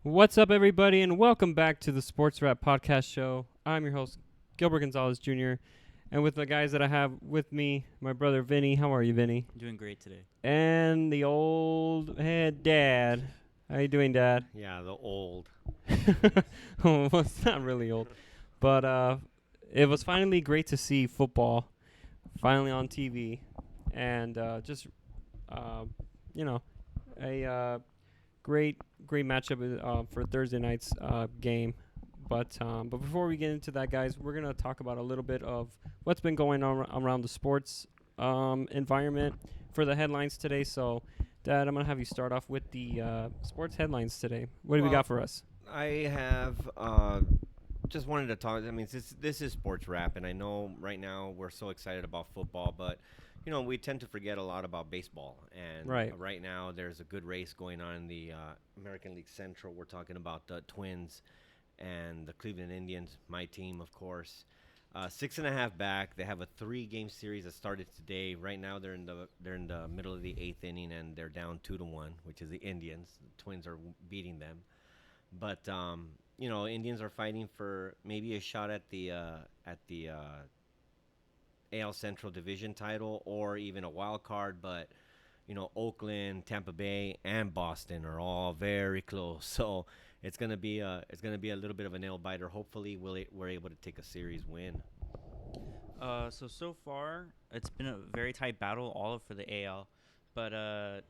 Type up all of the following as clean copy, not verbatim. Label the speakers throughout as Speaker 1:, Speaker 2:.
Speaker 1: What's up, everybody, and welcome back to the Sports Rap Podcast Show. I'm your host, Gilbert Gonzalez Jr., and with the guys that I have with me, my brother Vinny. How are you, Vinny?
Speaker 2: Doing great today.
Speaker 1: And the old head dad. How you doing, Dad?
Speaker 3: Yeah, the old.
Speaker 1: Well, it's not really old, but it was finally great to see football finally on TV, and you know, a great matchup for Thursday night's game. But before we get into that, guys, we're gonna talk about a little bit of what's been going on around the sports environment for the headlines today. So, Dad, I'm gonna have you start off with the sports headlines today. What do we got for us?
Speaker 3: I have just wanted to talk. I mean, this is sports rap, and I know right now we're so excited about football, but we tend to forget a lot about baseball. And right now, there's a good race going on in the American League Central. We're talking about the Twins and the Cleveland Indians, my team, of course. 6.5 back. They have a 3-game series that started today. Right now, they're in the middle of the 8th inning, and they're down 2-1, which is the Indians. The Twins are beating them, but Indians are fighting for maybe a shot at the AL Central Division title or even a wild card. But Oakland, Tampa Bay, and Boston are all very close. So it's gonna be a little bit of a nail biter. Hopefully, we're able to take a series win.
Speaker 2: So far, it's been a very tight battle, all for the AL. But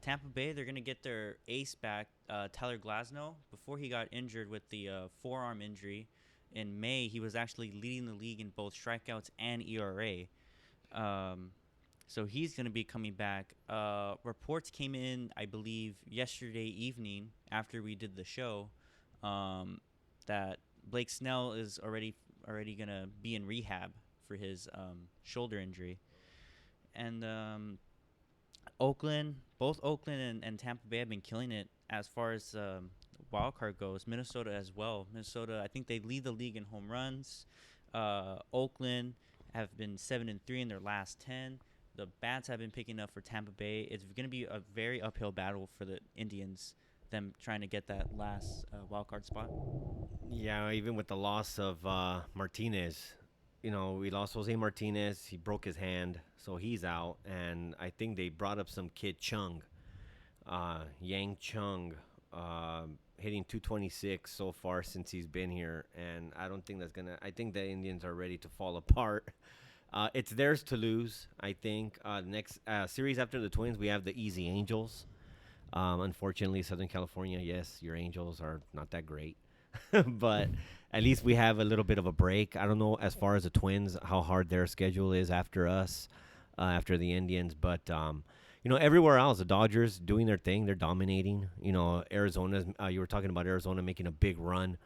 Speaker 2: Tampa Bay, they're going to get their ace back, Tyler Glasnow. Before he got injured with the forearm injury in May, he was actually leading the league in both strikeouts and ERA. So he's going to be coming back. Reports came in, I believe, yesterday evening after we did the show that Blake Snell is already going to be in rehab for his shoulder injury. And both Oakland and Tampa Bay have been killing it as far as wild card goes. Minnesota as well. Minnesota, I think they lead the league in home runs. Oakland have been 7-3 in their last 10. The bats have been picking up for Tampa Bay. It's going to be a very uphill battle for the Indians, them trying to get that last wild card spot.
Speaker 3: Yeah, even with the loss of Martinez. We lost Jose Martinez. He broke his hand, so he's out. And I think they brought up some kid, Chung, Yang Chung, hitting 226 so far since he's been here. And I don't think that's going to – I think the Indians are ready to fall apart. It's theirs to lose, I think. Next series after the Twins, we have the Easy Angels. Unfortunately, Southern California, yes, your Angels are not that great. But at least we have a little bit of a break. I don't know as far as the Twins how hard their schedule is after us, after the Indians. But everywhere else, the Dodgers doing their thing. They're dominating. Arizona. You were talking about Arizona making a big run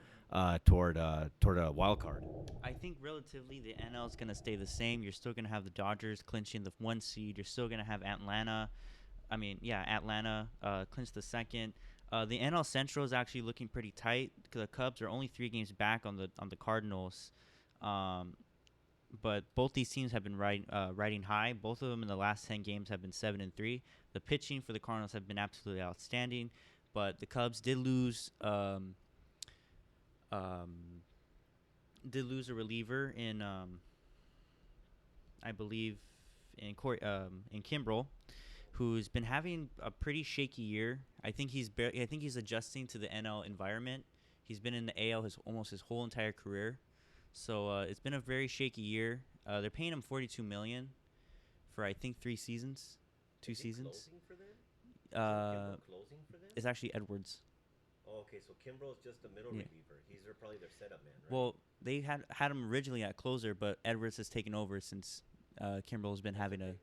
Speaker 3: toward a wild card.
Speaker 2: I think relatively the NL is going to stay the same. You're still going to have the Dodgers clinching the 1 seed. You're still going to have Atlanta clinch the second. The NL Central is actually looking pretty tight. The Cubs are only 3 games back on the Cardinals, but both these teams have been riding high. Both of them in the last 10 games have been 7-3. The pitching for the Cardinals have been absolutely outstanding, but the Cubs did lose a reliever in I believe in Kimbrel, who's been having a pretty shaky year. I think he's adjusting to the NL environment. He's been in the AL almost his whole entire career, so it's been a very shaky year. They're paying him $42 million for I think 3 seasons, 2 seasons.
Speaker 3: Closing for them? Closing for them?
Speaker 2: It's actually Edwards.
Speaker 3: Oh, okay, so Kimbrel's just the middle reliever. He's probably their setup man, right?
Speaker 2: Well, they had him originally at closer, but Edwards has taken over since Kimbrel's been having a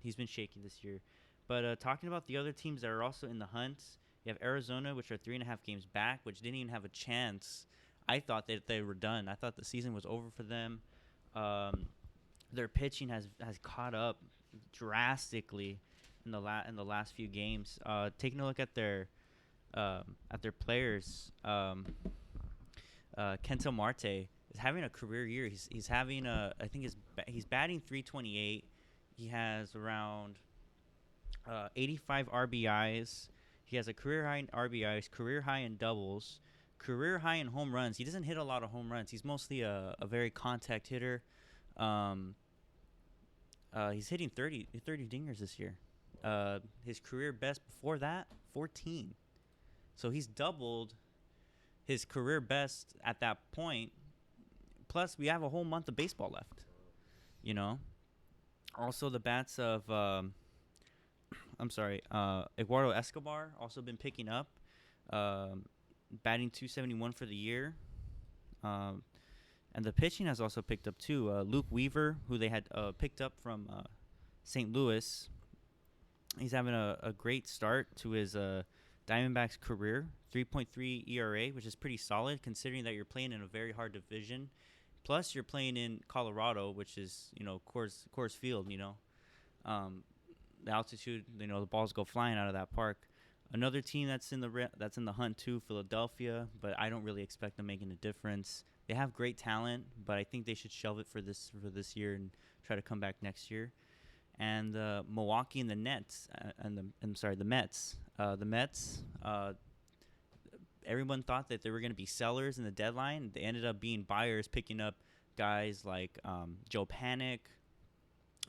Speaker 2: he's been shaky this year. But talking about the other teams that are also in the hunt, you have Arizona, which are 3.5 games back, which didn't even have a chance. I thought that they were done. I thought the season was over for them. Their pitching has caught up drastically in the last few games. Taking a look at their players, Kenta Marte is having a career year. He's having he's batting .328. He has around 85 RBIs. He has a career high in RBIs, career high in doubles, career high in home runs. He doesn't hit a lot of home runs. He's mostly a very contact hitter. He's hitting 30 dingers this year. His career best before that, 14. So he's doubled his career best at that point. Plus, we have a whole month of baseball left. You know. Also, the bats of Eduardo Escobar also been picking up, batting 271 for the year. And the pitching has also picked up too. Luke Weaver, who they had picked up from St. Louis, he's having a great start to his Diamondbacks career. 3.3 ERA, which is pretty solid considering that you're playing in a very hard division. Plus, you're playing in Colorado, which is, Coors Field, the altitude, the balls go flying out of that park. Another team that's in the hunt too, Philadelphia, but I don't really expect them making a difference. They have great talent, but I think they should shelve it for this year and try to come back next year. And Milwaukee and the Nets, the Mets. The Mets, everyone thought that they were going to be sellers in the deadline. They ended up being buyers, picking up guys like Joe Panic.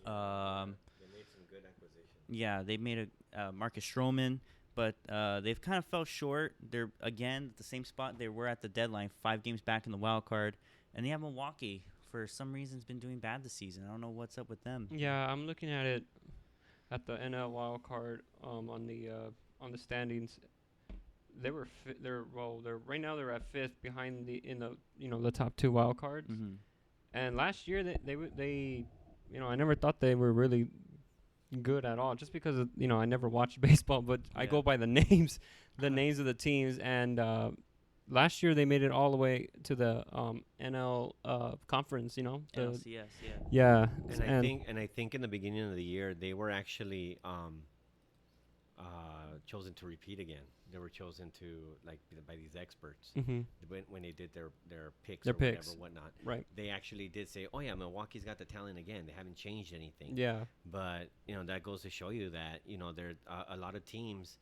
Speaker 3: They made some good acquisitions.
Speaker 2: Yeah, they made a Marcus Stroman. But they've kind of fell short. They're, again, at the same spot they were at the deadline, 5 games back in the wild card. And they have Milwaukee, for some reason, has been doing bad this season. I don't know what's up with them.
Speaker 1: Yeah, I'm looking at it at the NL wild card on the standings. They're right now they're at 5th behind the top 2 wild cards.
Speaker 2: Mm-hmm.
Speaker 1: And last year they I never thought they were really good at all, just because I never watched baseball, but I go by the names of the teams. And last year they made it all the way to the NL conference.
Speaker 2: NLCS,
Speaker 1: yeah.
Speaker 3: And I think in the beginning of the year they were actually chosen to repeat again. They were chosen to by these experts when they did their picks or whatnot.
Speaker 1: Right.
Speaker 3: They actually did say, "Oh yeah, Milwaukee's got the talent again. They haven't changed anything."
Speaker 1: Yeah.
Speaker 3: But that goes to show you that there a lot of teams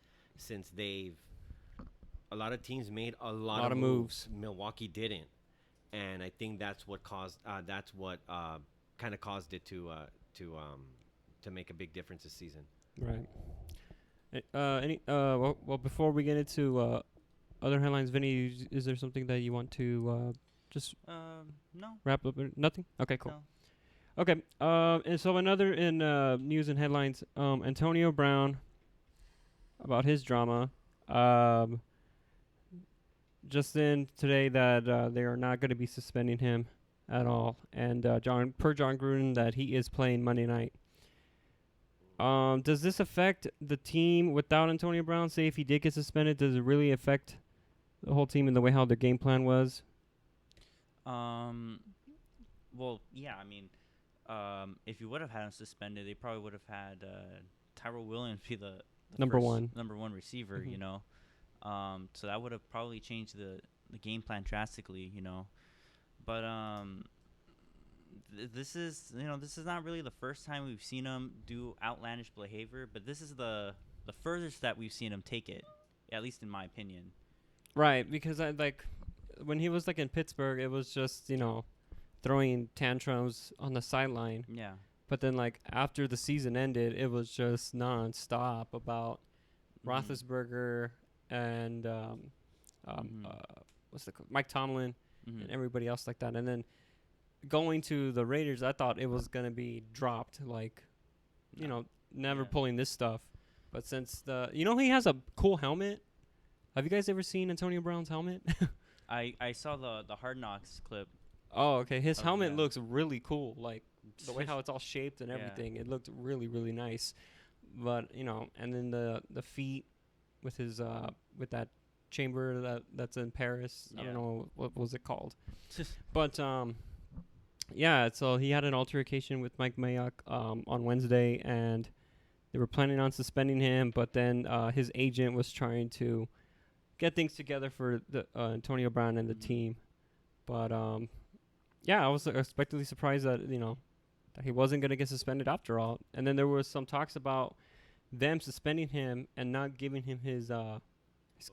Speaker 3: made a lot of moves. Milwaukee didn't, and I think that's what caused kind of caused it to make a big difference this season.
Speaker 1: Right. Well, before we get into other headlines, Vinny, is there something that you want to just
Speaker 2: no.
Speaker 1: wrap up? Nothing? Okay, cool.
Speaker 2: No.
Speaker 1: Okay. And so another in news and headlines, Antonio Brown, about his drama. Just in today that they are not going to be suspending him at all, and John Gruden that he is playing Monday night. Does this affect the team without Antonio Brown? Say if he did get suspended, does it really affect the whole team in the way how their game plan was?
Speaker 2: Well, yeah. I mean, if you would have had him suspended, they probably would have had Tyrell Williams be the
Speaker 1: number
Speaker 2: one receiver.
Speaker 1: Mm-hmm.
Speaker 2: So that would have probably changed the game plan drastically. But this is not really the first time we've seen him do outlandish behavior, but this is the furthest that we've seen him take it, at least in my opinion.
Speaker 1: Right, because when he was in Pittsburgh, it was just throwing tantrums on the sideline.
Speaker 2: Yeah.
Speaker 1: But then after the season ended, it was just nonstop about Roethlisberger and Mike Tomlin and everybody else like that, and then. Going to the Raiders, I thought it was going to be dropped, never pulling this stuff. But since he has a cool helmet. Have you guys ever seen Antonio Brown's helmet?
Speaker 2: I saw the Hard Knocks clip.
Speaker 1: Oh, okay. His helmet looks really cool. The way how it's all shaped and everything. It looked really, really nice. But, and then the feet with his, with that chamber that's in Paris. I don't know, what was it called? But, yeah, so he had an altercation with Mike Mayock on Wednesday, and they were planning on suspending him, but then his agent was trying to get things together for the Antonio Brown and the team. But, I was unexpectedly surprised that, that he wasn't going to get suspended after all. And then there was some talks about them suspending him and not giving him his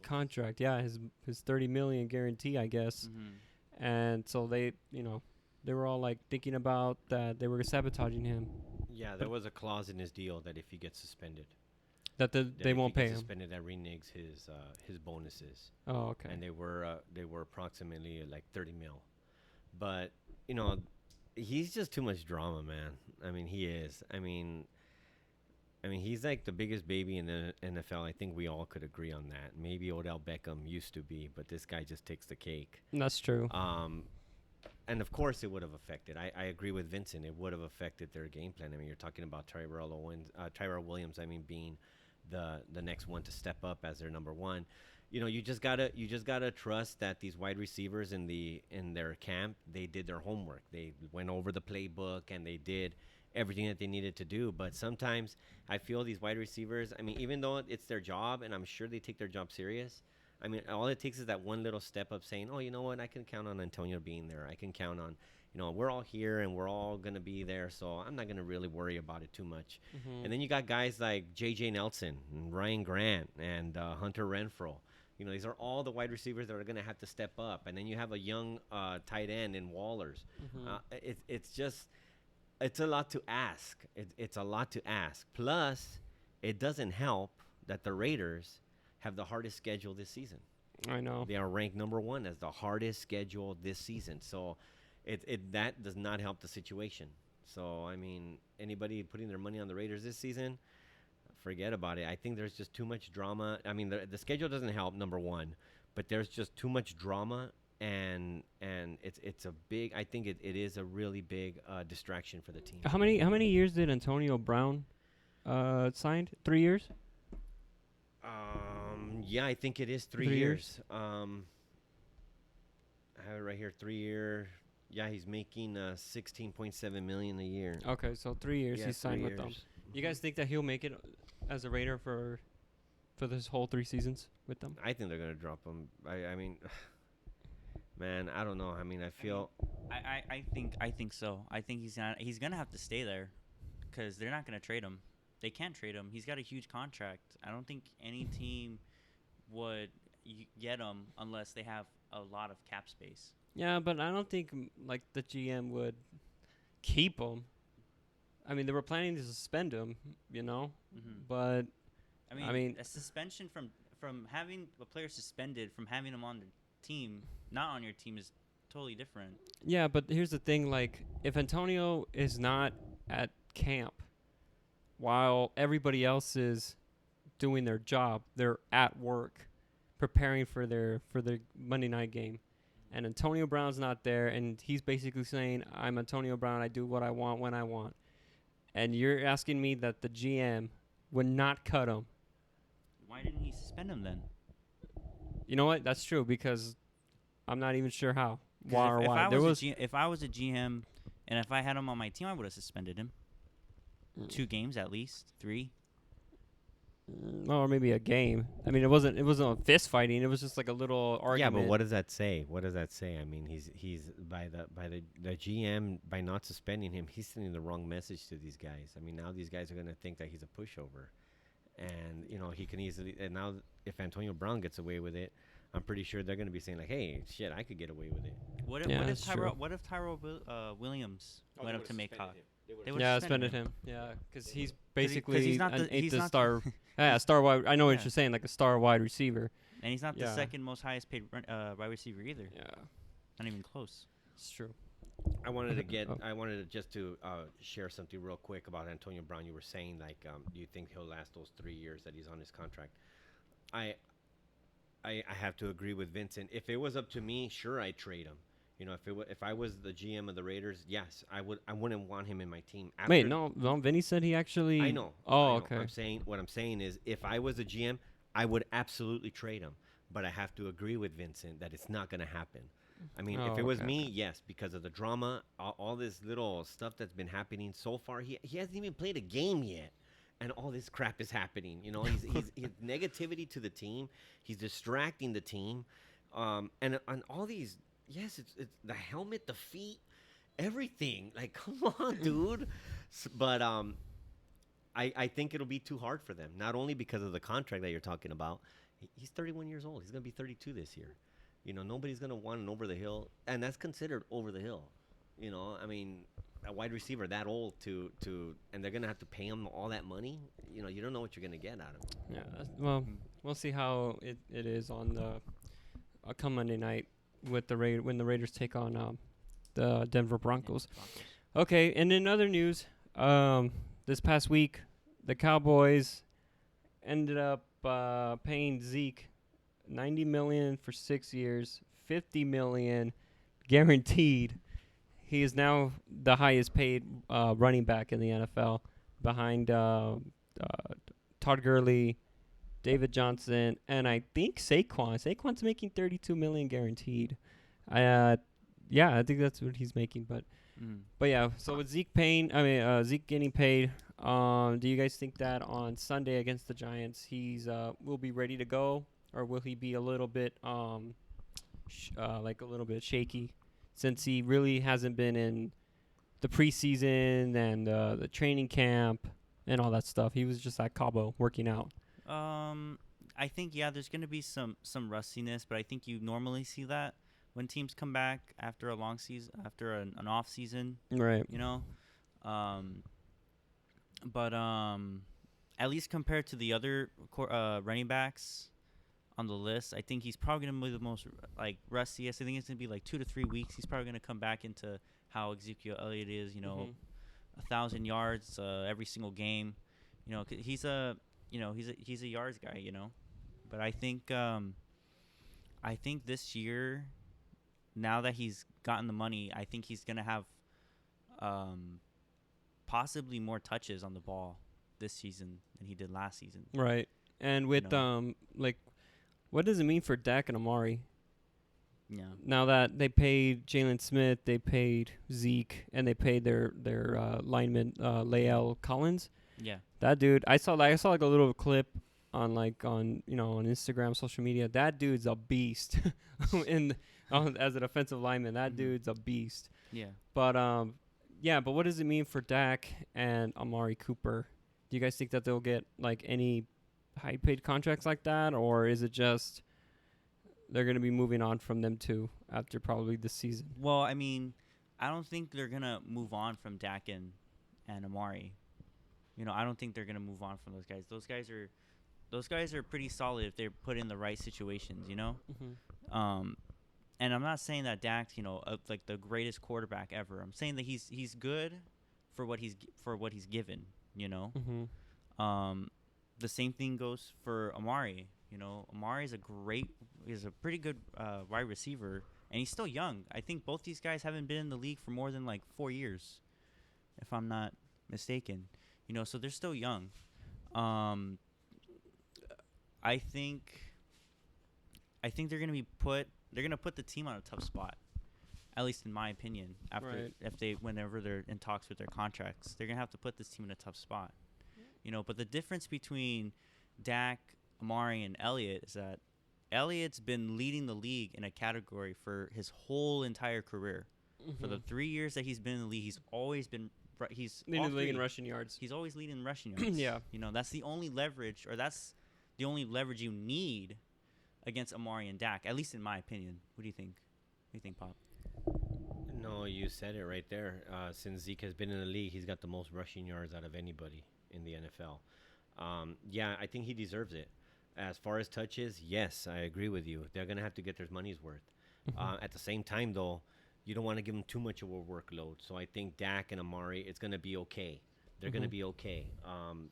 Speaker 1: contract. Yeah, his 30 million guarantee, I guess.
Speaker 2: Mm-hmm.
Speaker 1: And so they, they were all like thinking about that they were sabotaging him,
Speaker 3: Yeah, there was a clause in his deal that if he gets suspended,
Speaker 1: that
Speaker 3: that
Speaker 1: they
Speaker 3: if
Speaker 1: won't
Speaker 3: he
Speaker 1: pay
Speaker 3: gets
Speaker 1: him.
Speaker 3: suspended, that reneges his bonuses,
Speaker 1: Oh, okay.
Speaker 3: and they were approximately like 30 mil. But he's just too much drama, man. I mean, he is. I mean, he's like the biggest baby in the NFL. I think we all could agree on that. Maybe Odell Beckham used to be, but this guy just takes the cake.
Speaker 1: That's true.
Speaker 3: And of course, it would have affected. I agree with Vincent. It would have affected their game plan. I mean, you're talking about Tyrell Williams. I mean, being the next one to step up as their number one. You just gotta trust that these wide receivers in their camp, they did their homework. They went over the playbook and they did everything that they needed to do. But sometimes I feel these wide receivers, I mean, even though it's their job, and I'm sure they take their job serious, I mean, all it takes is that one little step up saying, oh, you know what, I can count on Antonio being there. I can count on, we're all here and we're all going to be there, so I'm not going to really worry about it too much.
Speaker 1: Mm-hmm.
Speaker 3: And then you got guys like J.J. Nelson and Ryan Grant and Hunter Renfrow. These are all the wide receivers that are going to have to step up. And then you have a young tight end in Wallers.
Speaker 1: Mm-hmm.
Speaker 3: It's a lot to ask. It's a lot to ask. Plus, it doesn't help that the Raiders have the hardest schedule this season.
Speaker 1: I know.
Speaker 3: They are ranked number one as the hardest schedule this season. So that does not help the situation. So, I mean, anybody putting their money on the Raiders this season, forget about it. I think there's just too much drama. I mean, the schedule doesn't help, number one, but there's just too much drama. And it's a big. I think it is a really big distraction for the team.
Speaker 1: How many years did Antonio Brown signed? 3 years.
Speaker 3: Yeah, I think it is 3 years. I have it right here. 3 year. Yeah, he's making 16.7 million a year.
Speaker 1: Okay, so 3 years
Speaker 3: Yeah,
Speaker 1: he signed
Speaker 3: 3
Speaker 1: with them.
Speaker 3: years.
Speaker 1: You guys think that he'll make it as a Raider for this whole 3 seasons with them?
Speaker 3: I think they're gonna drop him. I mean, man, I don't know. I mean, I feel.
Speaker 2: I think so. I think he's gonna have to stay there, because they're not gonna trade him. They can't trade him. He's got a huge contract. I don't think any team would get him unless they have a lot of cap space.
Speaker 1: Yeah, but I don't think like the GM would keep him. I mean, they were planning to suspend him,
Speaker 2: Mm-hmm.
Speaker 1: but
Speaker 2: I mean, a suspension from having a player suspended from having him on the team, not on your team, is totally different.
Speaker 1: yeah, but here's the thing, like if Antonio is not at camp while everybody else is doing their job, they're at work preparing for their Monday night game. And Antonio Brown's not there, and he's basically saying, I'm Antonio Brown, I do what I want when I want. And you're asking me that the GM would not cut him.
Speaker 2: Why didn't he suspend him then?
Speaker 1: You know what? That's true, because I'm not even sure how.
Speaker 2: 'Cause
Speaker 1: Why or
Speaker 2: if
Speaker 1: why.
Speaker 2: if I was a GM and if I had him on my team, I would have suspended him. 2 games at least, 3.
Speaker 1: Or maybe a game. I mean, it wasn't a fist fighting. It was just like a little argument.
Speaker 3: Yeah, but what does that say? What does that say? I mean, he's by the GM, by not suspending him, he's sending the wrong message to these guys. I mean, now these guys are going to think that he's a pushover, and he can easily. And now, if Antonio Brown gets away with it, I'm pretty sure they're going to be saying like, "Hey, shit, I could get away with it."
Speaker 2: What if Tyrell Williams went up to make hot? They would
Speaker 1: Yeah,
Speaker 2: suspend
Speaker 1: suspended him. Yeah, because he's
Speaker 2: 'cause
Speaker 1: basically
Speaker 2: he's not
Speaker 1: ain't
Speaker 2: the
Speaker 1: the star. Yeah, star wide. I know what
Speaker 2: Yeah.
Speaker 1: you're saying, like a star wide receiver.
Speaker 2: And he's not the
Speaker 1: Yeah.
Speaker 2: second most highest paid wide receiver either.
Speaker 1: Yeah,
Speaker 2: Not even close.
Speaker 1: it's true.
Speaker 3: I wanted to
Speaker 1: Oh.
Speaker 3: I wanted to just to share something real quick about Antonio Brown. You were saying like, do you think he'll last those 3 years that he's on his contract? I have to agree with Vincent. If it was up to me, sure, I'd trade him. If I was the GM of the Raiders, yes, I would. I wouldn't want him in my team.
Speaker 1: Wait, no, Vinny said he actually.
Speaker 3: I know.
Speaker 1: Oh,
Speaker 3: I know.
Speaker 1: okay.
Speaker 3: What I'm saying is, if I was the GM, I would absolutely trade him. But I have to agree with Vincent that it's not going to happen. I mean, if it was
Speaker 1: okay.
Speaker 3: me, yes, because of the drama, all this little stuff that's been happening so far. He hasn't even played a game yet, and all this crap is happening. He's negativity to the team. He's distracting the team, and on all these. Yes, it's the helmet, the feet, everything. Like, come on, dude. But I think it'll be too hard for them. Not only because of the contract that you're talking about. He's 31 years old. He's going to be 32 this year. Nobody's going to want an over the hill, and that's considered over the hill. I mean, a wide receiver that old and they're going to have to pay him all that money. You don't know what you're going to get out of him.
Speaker 1: Yeah. Well, we'll see how it is on the come Monday night with when the Raiders take on the Denver Broncos. Okay, and in other news, this past week, the Cowboys ended up paying Zeke $90 million for 6 years, $50 million guaranteed. He is now the highest paid running back in the NFL, behind Todd Gurley, David Johnson, and I think Saquon. Saquon's making $32 million guaranteed. I think that's what he's making. But yeah. So with Zeke getting paid, do you guys think that on Sunday against the Giants, he's will be ready to go, or will he be a little bit shaky, since he really hasn't been in the preseason and the training camp and all that stuff? He was just at Cabo working out.
Speaker 2: I think there's gonna be some rustiness, but I think you normally see that when teams come back after a long season, after an off season,
Speaker 1: right?
Speaker 2: But at least compared to the other running backs on the list, I think he's probably gonna be the most rustiest. I think it's gonna be 2 to 3 weeks. He's probably gonna come back into how Ezekiel Elliott is. 1,000 yards every single game. He's a yards guy. But I think this year, now that he's gotten the money, I think he's gonna have possibly more touches on the ball this season than he did last season.
Speaker 1: Right. And with what does it mean for Dak and Amari?
Speaker 2: Yeah.
Speaker 1: Now that they paid Jalen Smith, they paid Zeke, and they paid their lineman Lael Collins.
Speaker 2: Yeah.
Speaker 1: That dude, I saw a little clip on Instagram, social media. That dude's a beast. As an offensive lineman, that dude's a beast.
Speaker 2: Yeah.
Speaker 1: But but what does it mean for Dak and Amari Cooper? Do you guys think that they'll get any high paid contracts like that, or is it just they're going to be moving on from them too after probably this season?
Speaker 2: Well, I mean, I don't think they're going to move on from Dak and Amari. I don't think they're going to move on from those guys. Those guys are pretty solid if they're put in the right situations,
Speaker 1: Mm-hmm.
Speaker 2: And I'm not saying that Dak's, the greatest quarterback ever. I'm saying that he's good for what he's given,
Speaker 1: Mm-hmm.
Speaker 2: The same thing goes for Amari. Amari is a pretty good wide receiver, and he's still young. I think both these guys haven't been in the league for more than 4 years, if I'm not mistaken. So they're still young. I think they're gonna put the team on a tough spot, at least in my opinion. Whenever they're in talks with their contracts, they're gonna have to put this team in a tough spot. But the difference between Dak, Amari, and Elliott is that Elliott's been leading the league in a category for his whole entire career. Mm-hmm. For the 3 years that he's been in the league, he's always been leading the league in
Speaker 1: rushing yards.
Speaker 2: He's always leading rushing yards.
Speaker 1: Yeah.
Speaker 2: That's the only leverage, or that's the only leverage you need against Amari and Dak, at least in my opinion. What do you think? What do you think, Pop?
Speaker 3: No, you said it right there. Since Zeke has been in the league, he's got the most rushing yards out of anybody in the NFL. I think he deserves it. As far as touches, yes, I agree with you. They're going to have to get their money's worth. Mm-hmm. At the same time, though, you don't want to give them too much of a workload. So I think Dak and Amari, it's going to be okay. They're going to be okay.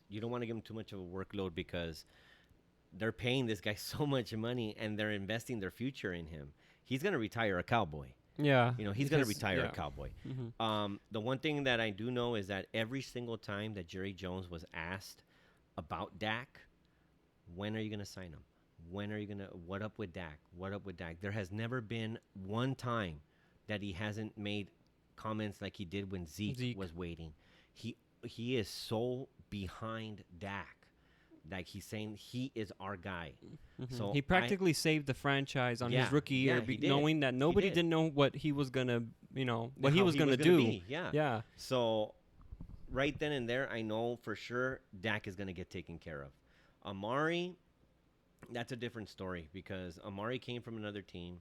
Speaker 3: You don't want to give them too much of a workload because they're paying this guy so much money and they're investing their future in him. He's going to retire a Cowboy.
Speaker 1: Yeah.
Speaker 3: He's going to retire a Cowboy.
Speaker 1: Mm-hmm.
Speaker 3: The one thing that I do know is that every single time that Jerry Jones was asked about Dak, when are you going to sign him? What up with Dak? What up with Dak? There has never been one time that he hasn't made comments like he did when Zeke was waiting. He is so behind Dak. Like he's saying he is our guy.
Speaker 1: Mm-hmm.
Speaker 3: So
Speaker 1: he practically saved the franchise on his rookie year, knowing that nobody didn't know what he was gonna, what he was gonna do.
Speaker 3: Yeah. So right then and there, I know for sure Dak is going to get taken care of. Amari, that's a different story because Amari came from another team.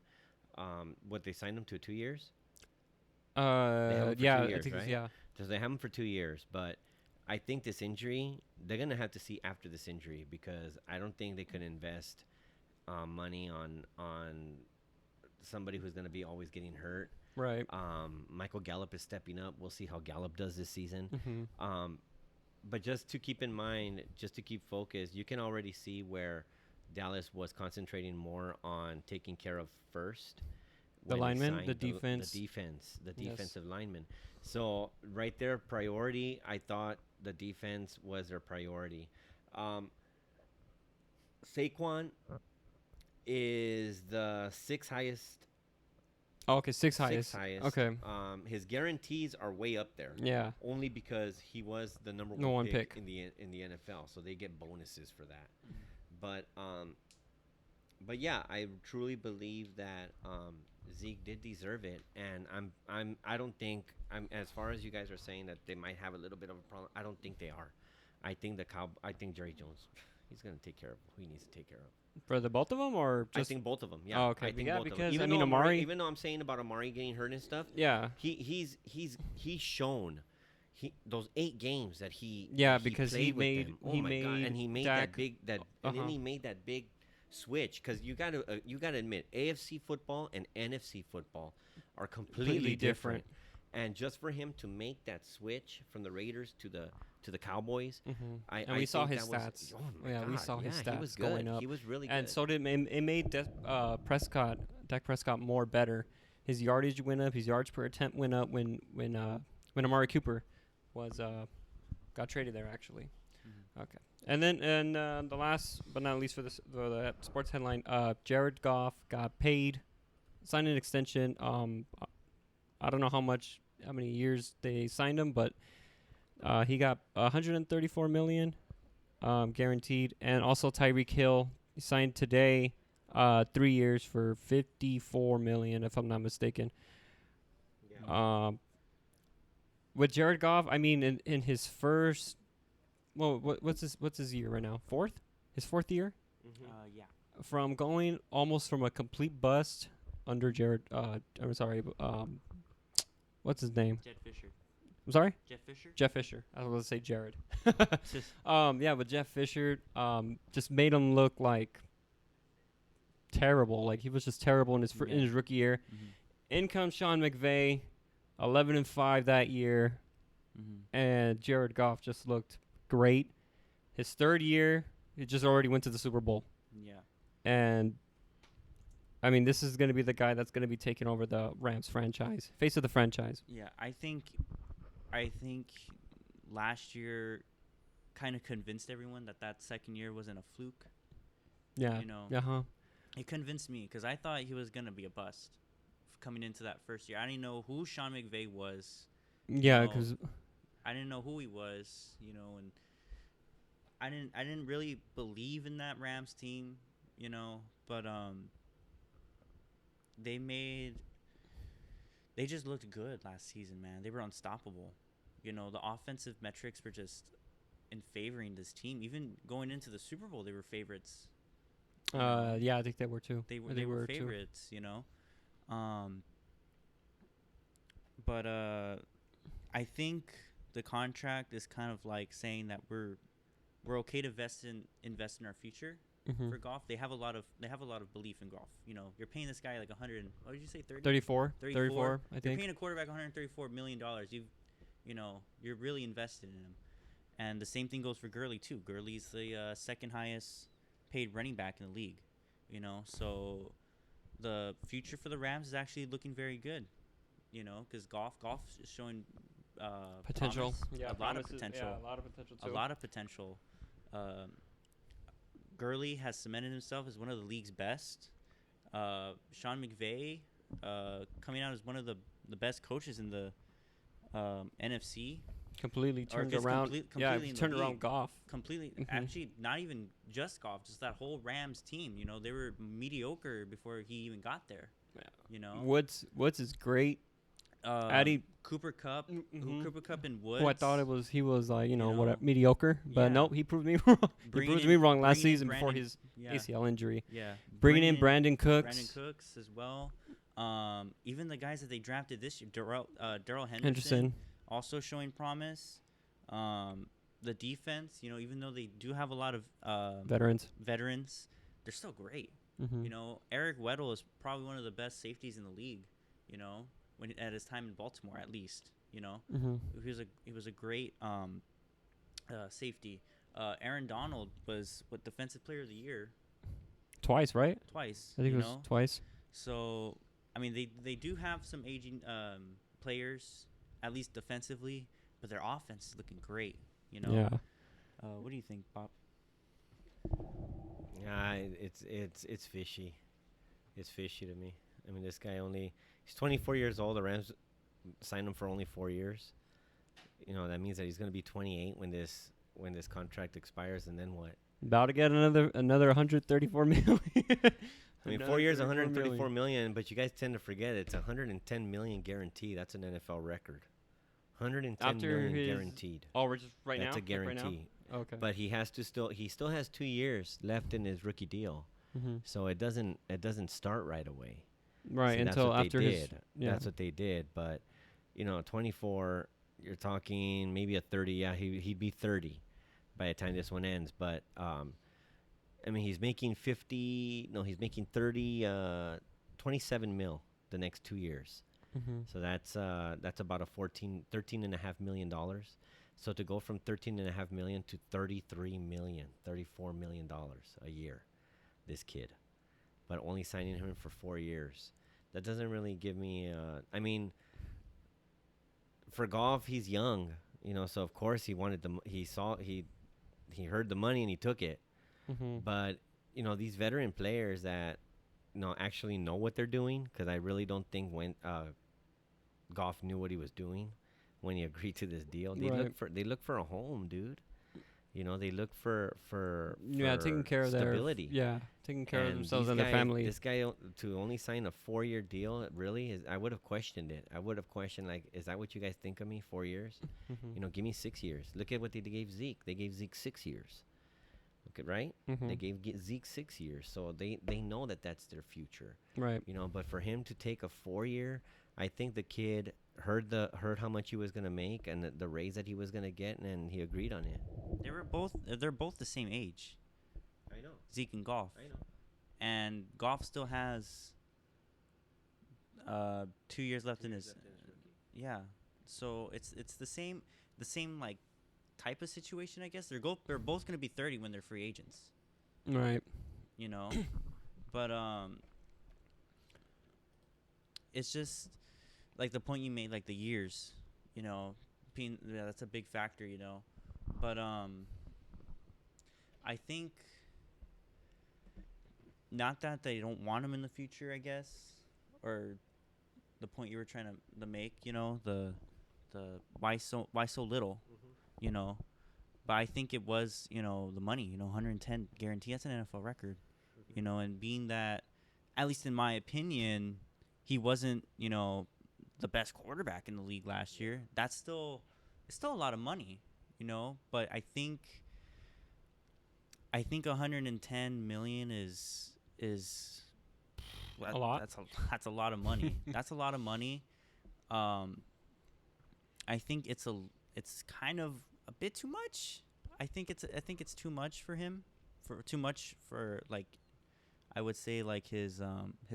Speaker 3: What, they signed him to 2 years? They have him for
Speaker 1: Yeah,
Speaker 3: 2
Speaker 1: I
Speaker 3: years,
Speaker 1: think
Speaker 3: right?
Speaker 1: yeah.
Speaker 3: So they have him for 2 years, but I think this injury, they're gonna have to see after this injury because I don't think they could invest money on somebody who's gonna be always getting hurt.
Speaker 1: Right.
Speaker 3: Michael Gallup is stepping up. We'll see how Gallup does this season.
Speaker 1: Mm-hmm.
Speaker 3: But just to keep in mind, just to keep focused, you can already see where Dallas was concentrating more on taking care of first.
Speaker 1: The
Speaker 3: when they
Speaker 1: linemen,
Speaker 3: signed
Speaker 1: the defense.
Speaker 3: the
Speaker 1: Yes.
Speaker 3: defensive linemen. So right there, priority. I thought the defense was their priority. Saquon is the sixth highest.
Speaker 1: Oh, okay, sixth highest. Okay.
Speaker 3: His guarantees are way up there.
Speaker 1: Yeah.
Speaker 3: Only because he was the number
Speaker 1: No
Speaker 3: one
Speaker 1: one pick.
Speaker 3: in the NFL, so they get bonuses for that. But yeah, I truly believe that Zeke did deserve it, and I don't think as far as you guys are saying that they might have a little bit of a problem. I don't think they are. I think Jerry Jones, he's gonna take care of who he needs to take care of.
Speaker 1: For the both of them, or
Speaker 3: I
Speaker 1: just
Speaker 3: think both of them. Yeah.
Speaker 1: Oh, okay.
Speaker 3: I think
Speaker 1: Yeah,
Speaker 3: both of them.
Speaker 1: because,
Speaker 3: Even
Speaker 1: I mean,
Speaker 3: though
Speaker 1: Amari-
Speaker 3: even though I'm saying about Amari getting hurt and stuff,
Speaker 1: yeah.
Speaker 3: he's shown those 8 games that he
Speaker 1: Because he
Speaker 3: played with
Speaker 1: made-
Speaker 3: them. Oh
Speaker 1: he
Speaker 3: my god!
Speaker 1: made
Speaker 3: And he made
Speaker 1: Dak-
Speaker 3: and then
Speaker 1: Uh-huh.
Speaker 3: he made that big switch because you gotta admit AFC football and NFC football are completely different. And just for him to make that switch from the Raiders to the Cowboys,
Speaker 1: Mm-hmm.
Speaker 3: I
Speaker 1: And we saw
Speaker 3: think
Speaker 1: his
Speaker 3: that
Speaker 1: stats.
Speaker 3: Was, oh my
Speaker 1: Yeah,
Speaker 3: god.
Speaker 1: we saw his
Speaker 3: He
Speaker 1: stats
Speaker 3: was
Speaker 1: going
Speaker 3: good.
Speaker 1: up.
Speaker 3: He was really good.
Speaker 1: And so did it made Dak Prescott more better. His yardage went up. His yards per attempt went up when Amari Cooper was got traded there actually. Okay. And then the last but not least for the sports headline, Jared Goff got paid, signed an extension. I don't know how many years they signed him, but he got 134 million guaranteed, and also Tyreek Hill signed today, 3 years for 54 million, if I'm not mistaken.
Speaker 3: Yeah.
Speaker 1: With Jared Goff, I mean, in his first, well, what's his year right now? His fourth year,
Speaker 2: Yeah.
Speaker 1: from going almost from a complete bust under Jared. I'm sorry, what's his name?
Speaker 2: Jed Fisher.
Speaker 1: I'm sorry.
Speaker 2: Jeff Fisher.
Speaker 1: Jeff Fisher. I was going to say Jared. Yeah, but Jeff Fisher just made him look like terrible. Like he was just terrible in his rookie year.
Speaker 2: Mm-hmm.
Speaker 1: In comes Sean McVay, 11-5 that year, and Jared Goff just looked great. His third year, he just already went to the Super Bowl.
Speaker 2: Yeah.
Speaker 1: And I mean, this is going to be the guy that's going to be taking over the Rams franchise, face of the franchise.
Speaker 2: Yeah, I think last year kind of convinced everyone that second year wasn't a fluke.
Speaker 1: Yeah.
Speaker 2: You know.
Speaker 1: Uh-huh.
Speaker 2: It convinced me because I thought he was going to be a bust coming into that first year. I didn't know who Sean McVay was.
Speaker 1: Yeah,
Speaker 2: know,
Speaker 1: because
Speaker 2: I didn't know who he was, and I didn't really believe in that Rams team, but they just looked good last season, man. They were unstoppable. The offensive metrics were just in favoring this team. Even going into the Super Bowl, they were favorites.
Speaker 1: yeah, I think they were too.
Speaker 2: They were favorites, But I think the contract is kind of like saying that we're okay to invest in our future. For Goff. They have a lot of belief in Goff. You're paying this guy like 100. What did you say?
Speaker 1: 34, I
Speaker 2: You're
Speaker 1: think.
Speaker 2: paying a quarterback 134 million dollars. You're really invested in him. And the same thing goes for Gurley too. Gurley's the second highest paid running back in the league. So the future for the Rams is actually looking very good. Because Goff is showing
Speaker 1: Potential.
Speaker 2: promise,
Speaker 1: Yeah,
Speaker 2: a lot of potential.
Speaker 1: Yeah, a lot of potential too.
Speaker 2: A lot of potential. Gurley has cemented himself as one of the league's best. Sean McVay coming out as one of the best coaches in the NFC.
Speaker 1: Completely turned around.
Speaker 2: Completely in the
Speaker 1: turned around
Speaker 2: league.
Speaker 1: Goff.
Speaker 2: Completely. Actually, not even just Goff, just that whole Rams team. They were mediocre before he even got there.
Speaker 1: Yeah.
Speaker 2: You know.
Speaker 1: Woods is great. Addy,
Speaker 2: Cooper Cup,
Speaker 1: mhm.
Speaker 2: Cooper Cup and Woods.
Speaker 1: who I thought he was like
Speaker 2: You
Speaker 1: what
Speaker 2: know,
Speaker 1: mediocre, but
Speaker 2: yeah.
Speaker 1: nope, he proved me wrong. He
Speaker 2: Bringing
Speaker 1: proved
Speaker 2: in-
Speaker 1: me wrong last
Speaker 2: bringing in
Speaker 1: season before
Speaker 2: Brandon-
Speaker 1: his
Speaker 2: yeah,
Speaker 1: ACL injury.
Speaker 2: yeah.
Speaker 1: Bringing in Brandon
Speaker 2: Brandon
Speaker 1: Cooks,
Speaker 2: Cooks as well. Even the guys that they drafted this year, Darrell Henderson,
Speaker 1: Henderson.
Speaker 2: also showing promise. The defense, even though they do have a lot of
Speaker 1: Veterans.
Speaker 2: they're still great.
Speaker 1: Mm-hmm.
Speaker 2: Eric Weddle is probably one of the best safeties in the league. When at his time in Baltimore, at least.
Speaker 1: Mm-hmm.
Speaker 2: He was a great safety. Aaron Donald was defensive player of the year
Speaker 1: Twice, right?
Speaker 2: twice.
Speaker 1: I think it was twice.
Speaker 2: So I mean they do have some aging players, at least defensively, but their offense is looking great.
Speaker 1: Yeah.
Speaker 2: What do you think, Bob?
Speaker 3: Yeah, it's fishy. It's fishy to me. I mean, this guy he's 24 years old. The Rams signed him for only 4 years. That means that he's going to be 28 when this contract expires, and then what?
Speaker 1: About to get another 134 million.
Speaker 3: I mean, 4 years, 134 million, but you guys tend to forget it's 110 million guaranteed. That's an NFL record. 110 million guaranteed.
Speaker 1: Oh, we're just right now.
Speaker 3: That's a guarantee.
Speaker 1: Right now? Okay.
Speaker 3: But he still has 2 years left in his rookie deal.
Speaker 1: Mm-hmm.
Speaker 3: So it doesn't start right away.
Speaker 1: Right,
Speaker 3: See,
Speaker 1: until after his. Yeah.
Speaker 3: That's what they did. But 24, you're talking maybe a 30. Yeah, he'd be 30 by the time this one ends. But I mean, he's making 50. No, he's making 27 mil the next 2 years.
Speaker 1: Mm-hmm.
Speaker 3: So that's about a $13.5 million. So to go from $13.5 million to $34 million a year, this kid, but only signing him for 4 years, that doesn't really give me. I mean, for Goff, he's young, so of course he wanted he heard the money and he took it.
Speaker 1: Mm-hmm.
Speaker 3: But these veteran players that actually know what they're doing, because I really don't think when Goff knew what he was doing when he agreed to this deal. They look for a home, dude. They look for
Speaker 1: taking care of
Speaker 3: stability.
Speaker 1: Taking care of themselves and their family.
Speaker 3: This guy to only sign a 4-year deal, it really is. I would have questioned it. I would have questioned, like, is that what you guys think of me? 4 years?
Speaker 1: Mm-hmm.
Speaker 3: Give me 6 years. Look at what they gave Zeke. They gave Zeke 6 years. Look at right.
Speaker 1: Mm-hmm.
Speaker 3: They gave Zeke 6 years, so they know that's their future.
Speaker 1: Right.
Speaker 3: But for him to take a 4-year, I think the kid heard how much he was gonna make and the raise that he was gonna get, and he agreed on it.
Speaker 2: They're both the same age.
Speaker 3: I know.
Speaker 2: Zeke and Goff.
Speaker 3: I know.
Speaker 2: And Goff still has 2 years left in his yeah. So it's the same like type of situation, I guess. They're both gonna be 30 when they're free agents.
Speaker 1: Right.
Speaker 2: But it's just like the point you made, like the years, that's a big factor, But I think not that they don't want him in the future, I guess, or the point you were trying to make, the why so little, But I think it was, the money, 110 guarantee. That's an NFL record, and being that, at least in my opinion, he wasn't, the best quarterback in the league last year. It's still a lot of money, But I think 110 million is
Speaker 1: a lot.
Speaker 2: That's a lot of money. That's a lot of money. I think it's kind of a bit too much. I think it's too much for him, for like, I would say, like his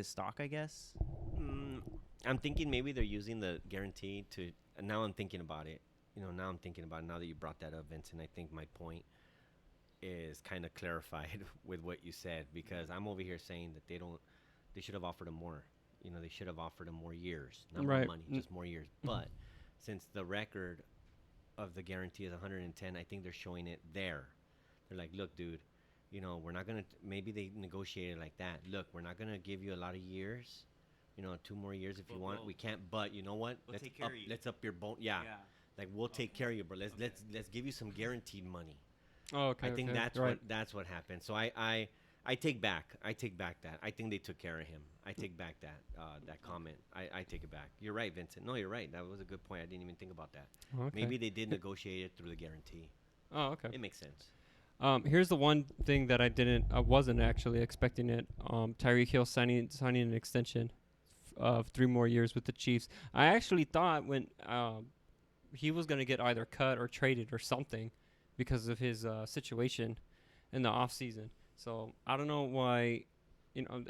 Speaker 2: stock, I guess.
Speaker 3: I'm thinking maybe they're using the guarantee to. Now I'm thinking about it. Now that you brought that up, Vincent. I think my point is kind of clarified with what you said, because I'm over here saying that they should have offered him more. They should have offered him more years, not more money, just more years. But since the record of the guarantee is 110, I think they're showing it there. They're like, look, dude, we're not gonna. Maybe they negotiated like that. Look, we're not gonna give you a lot of years. 2 more years if you want. We can't. But you know what? Let's up your bone. Yeah. Like we'll take care of you, bro. Let's give you some guaranteed money.
Speaker 1: Oh, okay.
Speaker 3: I think that's what happened. So I I take back that. I think they took care of him. I take back that comment. I take it back. You're right, Vincent. No, you're right. That was a good point. I didn't even think about that.
Speaker 1: Okay.
Speaker 3: Maybe they did negotiate it through the guarantee.
Speaker 1: Oh, okay.
Speaker 3: It makes sense.
Speaker 1: Here's the one thing that I wasn't actually expecting it. Tyreek Hill signing an extension of 3 more years with the Chiefs. I actually thought when he was going to get either cut or traded or something because of his situation in the offseason. So I don't know why,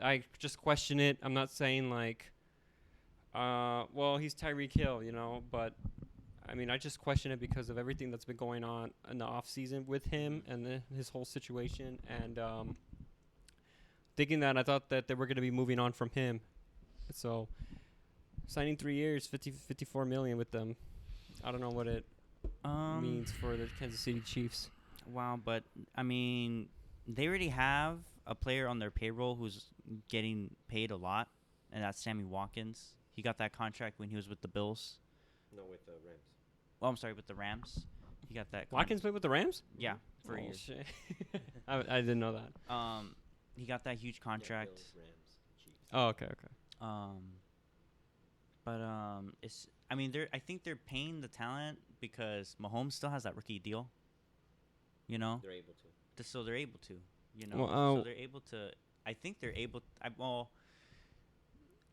Speaker 1: I just question it. I'm not saying like, well, he's Tyreek Hill, but I mean, I just question it because of everything that's been going on in the offseason with him and his whole situation. And thinking that, I thought that they were going to be moving on from him. So signing 3 years, 54 million with them. I don't know what it means for the Kansas City Chiefs.
Speaker 2: Wow, but I mean, they already have a player on their payroll who's getting paid a lot, and that's Sammy Watkins. He got that contract when he was with the Bills.
Speaker 3: No, with the Rams.
Speaker 2: Oh, I'm sorry, with the Rams. He got that.
Speaker 1: Watkins played with the Rams?
Speaker 2: Yeah, for a year.
Speaker 1: Shit. I didn't know that.
Speaker 2: He got that huge contract.
Speaker 3: Bills, Rams, Chiefs.
Speaker 1: Oh, okay.
Speaker 2: But it's. I mean, I think they're paying the talent because Mahomes still has that rookie deal.
Speaker 3: They're able to.
Speaker 2: So they're able to.
Speaker 1: Well,
Speaker 2: so they're able to. I think they're able.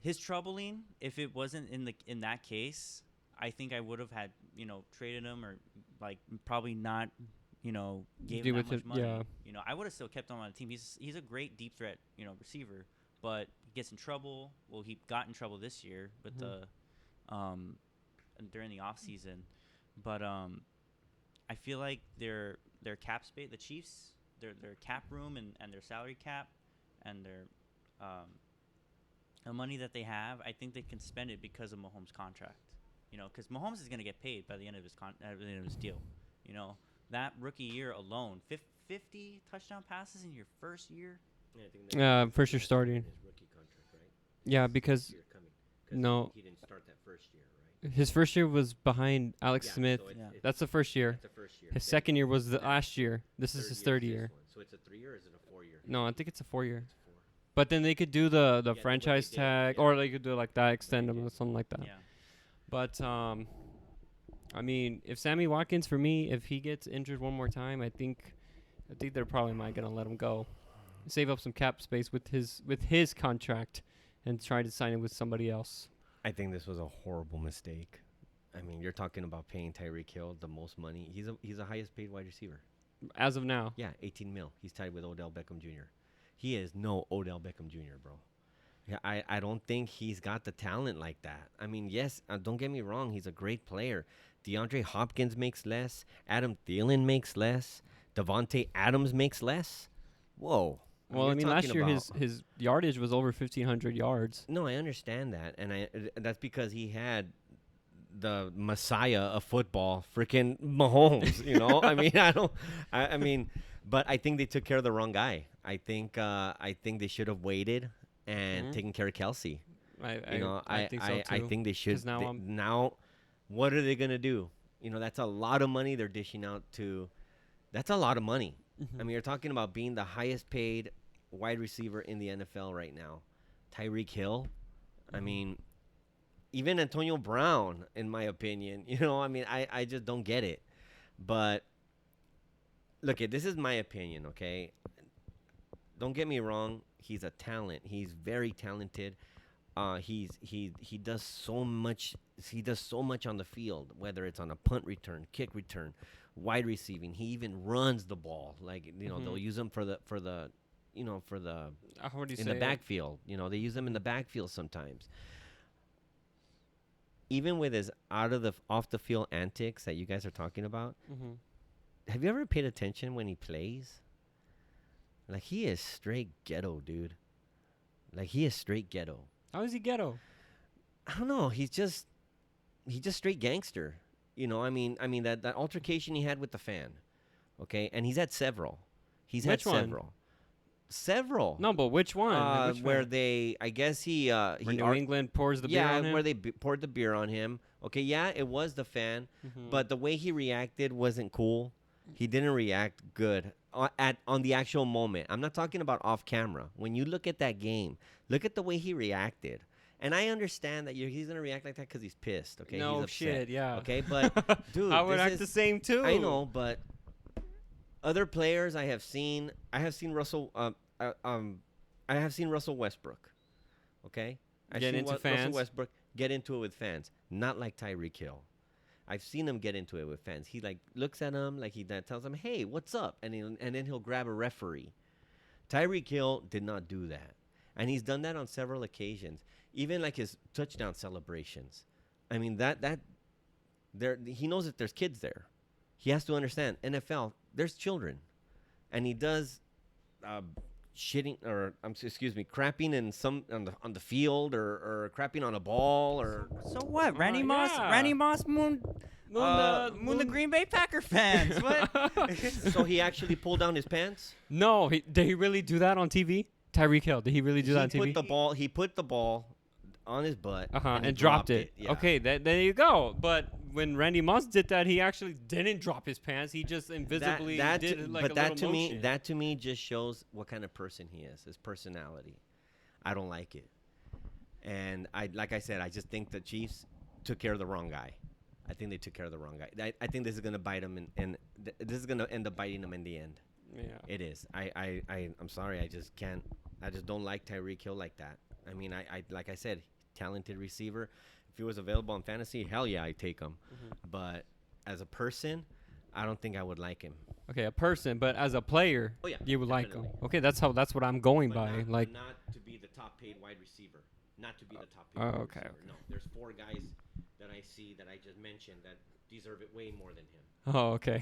Speaker 2: His troubling. If it wasn't in that case, I think I would have had traded him or like probably not. Gave him that much money.
Speaker 1: Yeah.
Speaker 2: I would have still kept him on the team. He's a great deep threat receiver, but he gets in trouble. Well, he got in trouble this year with the during the off season, but I feel like their cap space, the Chiefs, their cap room and their salary cap and their the money that they have, I think they can spend it because of Mahomes' contract. Because Mahomes is going to get paid by the end of his deal. That rookie year alone, 50 touchdown passes in your first year.
Speaker 3: Yeah, I think
Speaker 1: first year starting.
Speaker 3: His rookie contract, right?
Speaker 1: Yeah, because no,
Speaker 3: he didn't start that first year, right?
Speaker 1: his first year was behind Alex Smith.
Speaker 3: So
Speaker 2: Yeah.
Speaker 1: That's the first year.
Speaker 3: That's the first year.
Speaker 1: His
Speaker 3: Then
Speaker 1: second year was the last year. This is his third
Speaker 3: is
Speaker 1: year.
Speaker 3: this one. So it's a 3 year or is it a 4 year?
Speaker 1: No, I think it's a 4-year.
Speaker 3: It's 4.
Speaker 1: But then they could do the
Speaker 3: what they
Speaker 1: franchise
Speaker 3: did,
Speaker 1: tag,
Speaker 3: yeah.
Speaker 1: or they could do like that, extend them
Speaker 3: did.
Speaker 1: or something like that.
Speaker 2: Yeah.
Speaker 1: But I mean, if Sammy Watkins, for me, if he gets injured one more time, I think they're probably might gonna let him go, save up some cap space with his contract, and try to sign it with somebody else.
Speaker 3: I think this was a horrible mistake. I mean, you're talking about paying Tyreek Hill the most money. He's the highest paid wide receiver.
Speaker 1: As of now.
Speaker 3: Yeah, 18 mil. He's tied with Odell Beckham Jr. He is no Odell Beckham Jr., bro. Yeah, I don't think he's got the talent like that. I mean, yes, don't get me wrong. He's a great player. DeAndre Hopkins makes less. Adam Thielen makes less. Devontae Adams makes less. Whoa.
Speaker 1: Well, I mean, last year his yardage was over 1,500 yards.
Speaker 3: No, I understand that, and that's because he had the messiah of football, freaking Mahomes. I mean, but I think they took care of the wrong guy. I think they should have waited and taken care of Kelsey.
Speaker 1: I think so too.
Speaker 3: I think they should.
Speaker 1: 'Cause now
Speaker 3: now, what are they gonna do? That's a lot of money they're dishing out to. That's a lot of money. I mean, you're talking about being the highest paid wide receiver in the NFL right now. Tyreek Hill. I mean, even Antonio Brown, in my opinion. I mean, I just don't get it. But look, this is my opinion, okay? Don't get me wrong. He's a talent. He's very talented. He does so much. He does so much on the field, whether it's on a punt return, kick return, wide receiving. He even runs the ball. Like they'll use him for the
Speaker 1: how would you
Speaker 3: in
Speaker 1: say
Speaker 3: the backfield. They use him in the backfield sometimes. Even with his off the field antics that you guys are talking about, have you ever paid attention when he plays? Like, he is straight ghetto, dude. Like, he is straight ghetto.
Speaker 1: How is he ghetto?
Speaker 3: I don't know. He's just straight gangster. I mean that altercation he had with the fan. Okay, and he's had several.
Speaker 1: Which one?
Speaker 3: Several.
Speaker 1: No, but which one? Which
Speaker 3: where
Speaker 1: one?
Speaker 3: I guess he
Speaker 1: Where New England pours the beer on him?
Speaker 3: where they poured the beer on him. Okay, yeah, it was the fan, but the way he reacted wasn't cool. He didn't react good. on the actual moment. I'm not talking about off camera. When you look at that game, look at the way he reacted. And I understand that he's gonna react like that because he's pissed. Okay,
Speaker 1: No
Speaker 3: he's upset.
Speaker 1: shit, yeah.
Speaker 3: Okay, but dude,
Speaker 1: I would
Speaker 3: this
Speaker 1: act
Speaker 3: is-
Speaker 1: the same too.
Speaker 3: I know, but other players I have seen Russell. I have seen Russell Westbrook. Okay, I've
Speaker 1: Get
Speaker 3: seen
Speaker 1: into
Speaker 3: Russell
Speaker 1: fans?
Speaker 3: Westbrook get into it with fans, not like Tyreek Hill. I've seen him get into it with fans. He like looks at him like he tells them, "Hey, what's up?" And then he'll grab a referee. Tyreek Hill did not do that, and he's done that on several occasions. Even like his touchdown celebrations. I mean that there he knows that there's kids there. He has to understand NFL. There's children, and he does crapping in on the field or crapping on a ball or.
Speaker 2: So what? Randy Moss.
Speaker 1: yeah.
Speaker 2: Randy Moss moon the Green Bay Packer fans. What?
Speaker 3: So he actually pulled down his pants.
Speaker 1: No, did he really do that on TV? Tyreek Hill, did he really do that on TV?
Speaker 3: He put the ball on his butt.
Speaker 1: And
Speaker 3: he
Speaker 1: dropped it.
Speaker 3: Yeah.
Speaker 1: Okay, there you go. But when Randy Moss did that, he actually didn't drop his pants. He just invisibly did like a little motion.
Speaker 3: That to me just shows what kind of person he is, his personality. I don't like it. And like I said, I just think the Chiefs took care of the wrong guy. I think they took care of the wrong guy. I think this is going to bite him, and this is going to end up biting him in the end.
Speaker 1: Yeah.
Speaker 3: It is. I'm sorry. I just can't. I just don't like Tyreek Hill like that. I mean, I like I said, talented receiver. If he was available in fantasy, hell yeah, I'd take him.
Speaker 1: Mm-hmm.
Speaker 3: But as a person, I don't think I would like him.
Speaker 1: Okay, a person, but as a player,
Speaker 3: Oh, yeah,
Speaker 1: you would like him.
Speaker 3: definitely.
Speaker 1: Okay, that's what I'm going
Speaker 3: But
Speaker 1: by.
Speaker 3: not to be the top paid wide receiver. Not to be the top paid wide
Speaker 1: okay,
Speaker 3: receiver.
Speaker 1: okay.
Speaker 3: No, there's 4 guys that I see that I just mentioned that deserve it way more than him.
Speaker 1: Oh, okay.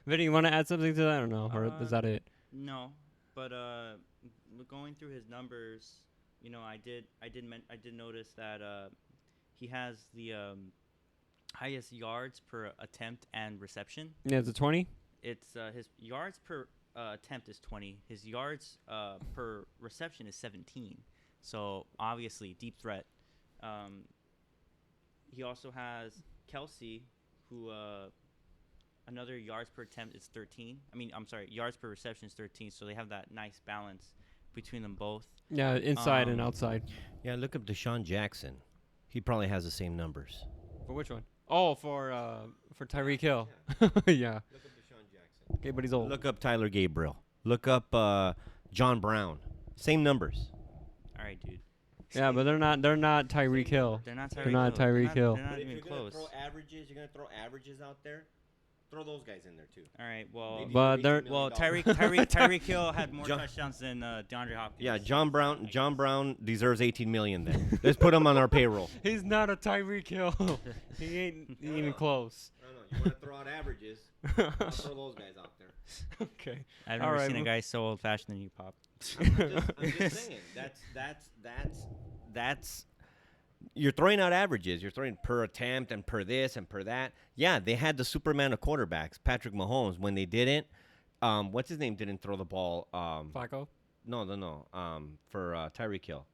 Speaker 1: Vinny, you want to add something to that or no? Or is that it?
Speaker 2: No, but going through his numbers, I did notice that he has the highest yards per attempt and reception.
Speaker 1: Yeah, it's a 20.
Speaker 2: It's his yards per attempt is 20. His yards per reception is 17. So obviously deep threat. He also has Kelsey, who another yards per attempt is 13. Yards per reception is 13. So they have that nice balance between them both.
Speaker 1: Yeah, inside and outside.
Speaker 3: Yeah, look up Deshaun Jackson. He probably has the same numbers.
Speaker 1: For which one? Oh, for Tyreek Hill. Yeah.
Speaker 3: Look up Deshaun Jackson.
Speaker 1: Okay, but he's old.
Speaker 3: Look up Tyler Gabriel. Look up John Brown. Same numbers.
Speaker 2: All right, dude.
Speaker 1: Yeah, but they're not Tyreek Hill.
Speaker 2: They're not
Speaker 1: They're not Tyreek Hill.
Speaker 2: They're not
Speaker 3: But if
Speaker 2: even
Speaker 3: you're gonna
Speaker 2: close.
Speaker 3: throw averages, you're gonna throw averages out there. Throw those guys in there too.
Speaker 2: All right. Well,
Speaker 3: Maybe
Speaker 1: But
Speaker 3: $32
Speaker 1: they're-
Speaker 3: million.
Speaker 2: Tyreek Hill had more
Speaker 3: John-
Speaker 2: touchdowns than DeAndre Hopkins.
Speaker 3: Yeah, John Brown deserves 18 million then. Let's put him on our payroll.
Speaker 1: He's not a Tyreek Hill. He ain't even close.
Speaker 3: No, you want to throw out averages? I'll throw those guys out there.
Speaker 1: Okay.
Speaker 2: I've
Speaker 1: All
Speaker 2: never
Speaker 1: right,
Speaker 2: seen a
Speaker 1: well-
Speaker 2: guy so old-fashioned than you, Pop.
Speaker 3: I'm just saying. That's. You're throwing out averages. You're throwing per attempt and per this and per that. Yeah, they had the Superman of quarterbacks, Patrick Mahomes. When they didn't, what's his name? Didn't throw the ball.
Speaker 1: Flacco.
Speaker 3: No. For Tyreek Hill.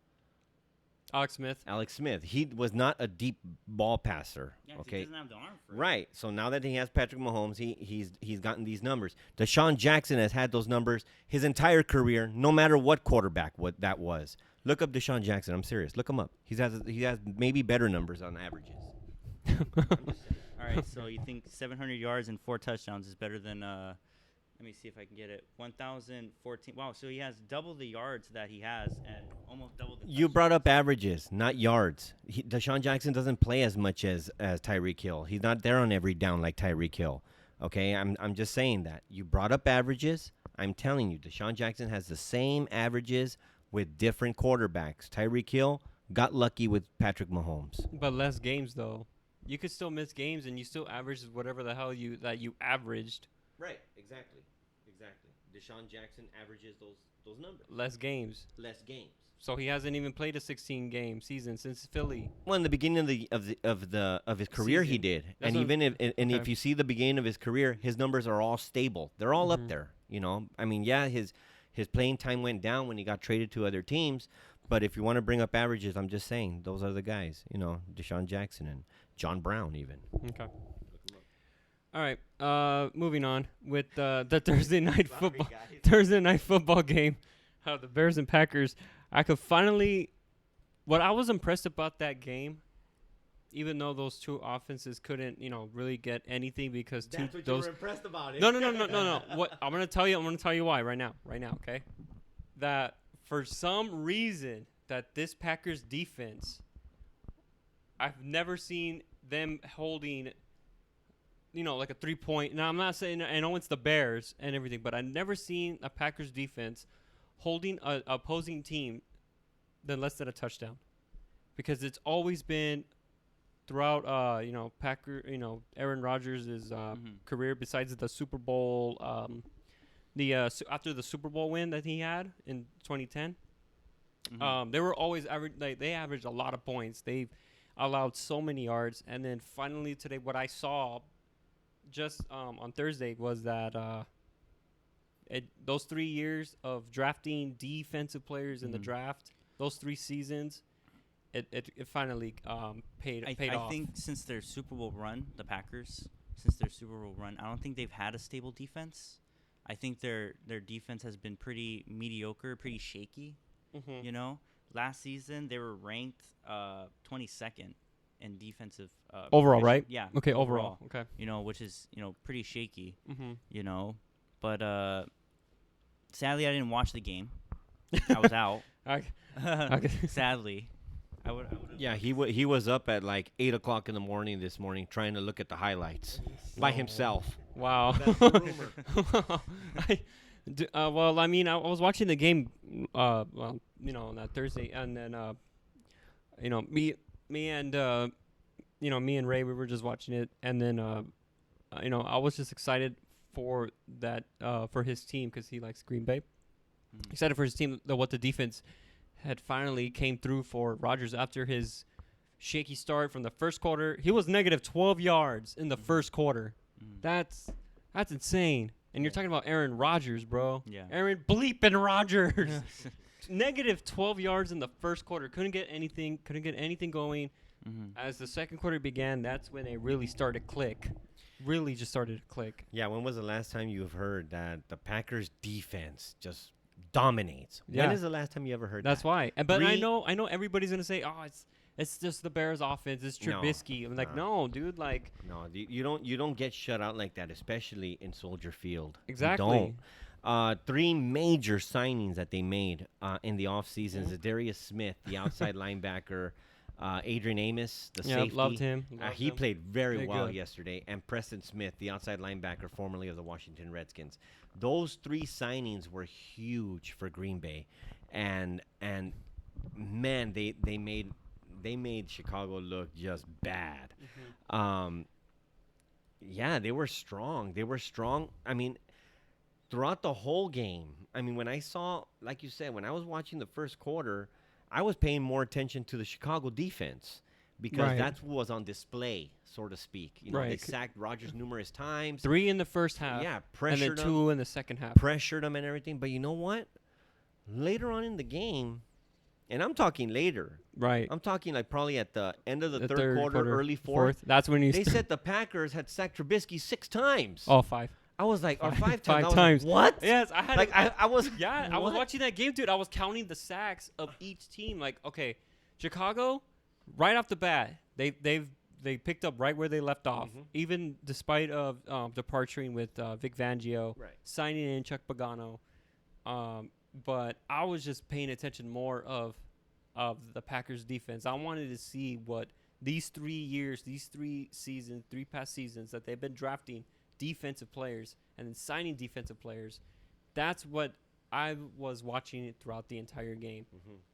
Speaker 1: Alex Smith.
Speaker 3: Alex Smith. He was not a deep ball passer.
Speaker 2: Yeah, 'cause
Speaker 3: Okay.
Speaker 2: he doesn't have the arm for it.
Speaker 3: Right. So now that he has Patrick Mahomes, he's gotten these numbers. Deshaun Jackson has had those numbers his entire career, no matter what quarterback that was. Look up Deshaun Jackson. I'm serious. Look him up. He has maybe better numbers on averages.
Speaker 2: All right, so you think 700 yards and 4 touchdowns is better than let me see if I can get it. 1,014. Wow, so he has double the yards that he has and almost double the
Speaker 3: You brought up averages, not yards. Deshaun Jackson doesn't play as much as Tyreek Hill. He's not there on every down like Tyreek Hill. Okay, I'm just saying that. You brought up averages. I'm telling you, Deshaun Jackson has the same averages with different quarterbacks. Tyreek Hill got lucky with Patrick Mahomes.
Speaker 1: But less games though. You could still miss games and you still average whatever the hell you averaged.
Speaker 3: Right, exactly. Deshaun Jackson averages those numbers.
Speaker 1: Less games.
Speaker 3: Less games.
Speaker 1: So he hasn't even played a 16-game season since Philly.
Speaker 3: Well, in the beginning of his career, he
Speaker 1: Season.
Speaker 3: did,
Speaker 1: That's
Speaker 3: and
Speaker 1: what-
Speaker 3: even if
Speaker 1: okay.
Speaker 3: if you see the beginning of his career, his numbers are all stable. They're all up there. You know, I mean, yeah, his playing time went down when he got traded to other teams. But if you want to bring up averages, I'm just saying those are the guys. You know, Deshaun Jackson and John Brown even.
Speaker 1: Okay. All right. Moving on with the Thursday night
Speaker 3: Sorry,
Speaker 1: football
Speaker 3: guys.
Speaker 1: Thursday night football game. The Bears and Packers. I could finally. What I was impressed about that game, even though those two offenses couldn't, really get anything because
Speaker 3: That's what
Speaker 1: those.
Speaker 3: you were impressed about it.
Speaker 1: No. What I'm gonna tell you why right now. Okay, that for some reason that this Packers defense, I've never seen them holding. Like a 3-point. Now I'm not saying I know it's the Bears and everything, but I've never seen a Packers defense holding a opposing team than less than a touchdown, because it's always been throughout Aaron Rodgers' career, besides the Super Bowl after the Super Bowl win that he had in 2010. They were always they averaged a lot of points. They've allowed so many yards, and then finally today what I saw just on Thursday was that those 3 years of drafting defensive players in the draft, those 3 seasons, it finally paid off.
Speaker 2: I think since their Super Bowl run, the Packers, I don't think they've had a stable defense. I think their defense has been pretty mediocre, pretty shaky. Last season they were ranked 22nd in defensive
Speaker 1: overall,
Speaker 2: efficiency.
Speaker 1: right?
Speaker 2: Yeah.
Speaker 1: Okay, overall. Okay.
Speaker 2: Which is pretty shaky. But sadly I didn't watch the game. I was out.
Speaker 1: Okay.
Speaker 2: Sadly. I would
Speaker 3: Yeah, he was up at like 8 o'clock in the morning this morning trying to look at the highlights by himself.
Speaker 1: Wow.
Speaker 3: That's the rumor.
Speaker 1: Well, I mean, I was watching the game, on that Thursday, and then, me and Ray, we were just watching it, and then, I was just excited for that, for his team, because he likes Green Bay. Excited for his team, what the defense had finally came through for Rodgers after his shaky start from the first quarter. He was negative 12 yards in the first quarter. That's insane. And you're talking about Aaron Rodgers, bro.
Speaker 2: Yeah.
Speaker 1: Aaron bleeping Rodgers. Negative 12 yards in the first quarter. Couldn't get anything going. As the second quarter began, that's when it really started to click. Really just started to click.
Speaker 3: Yeah, when was the last time you've heard that the Packers defense just dominates?
Speaker 1: Yeah.
Speaker 3: When is the last time you ever heard
Speaker 1: That's
Speaker 3: that?
Speaker 1: why. But I know everybody's going to say, "Oh, it's just the Bears offense. It's Trubisky." I'm like, "No, dude, like
Speaker 3: No, you don't get shut out like that, especially in Soldier Field.
Speaker 1: Exactly.
Speaker 3: You don't. 3 major signings that they made in the offseason is Darius Smith, the outside linebacker, Adrian Amos, the safety.
Speaker 1: loved him.
Speaker 3: He played very well
Speaker 1: good.
Speaker 3: yesterday, and Preston Smith, the outside linebacker, formerly of the Washington Redskins. Those 3 signings were huge for Green Bay, and man, they made Chicago look just bad. Yeah, they were strong. I mean, throughout the whole game. I mean, when I saw, like you said, when I was watching the first quarter, I was paying more attention to the Chicago defense because that's what was on display, so to speak. They sacked Rodgers numerous times.
Speaker 1: 3 in the first half.
Speaker 3: Yeah,
Speaker 1: and
Speaker 3: pressured
Speaker 1: then 2 in the second half.
Speaker 3: Pressured them and everything. But you know what? Later on in the game, and I'm talking later.
Speaker 1: Right.
Speaker 3: I'm talking like probably at the end of the third
Speaker 1: third
Speaker 3: quarter, early fourth.
Speaker 1: That's when
Speaker 3: They said the Packers had sacked Trubisky 6 times.
Speaker 1: Oh, 5.
Speaker 3: I was like, or 5 times.
Speaker 1: 5
Speaker 3: I was
Speaker 1: times.
Speaker 3: Like, what?
Speaker 1: Yes, I had.
Speaker 3: Like I was.
Speaker 1: Yeah, I was
Speaker 3: what?
Speaker 1: watching that game, dude. I was counting the sacks of each team. Like, okay, Chicago, right off the bat, they picked up right where they left off, even despite of departing with Vic Fangio, signing in Chuck Pagano. But I was just paying attention more of the Packers defense. I wanted to see what these 3 years, these 3 seasons, 3 past seasons that they've been drafting defensive players and then signing defensive players. That's what I was watching throughout the entire game.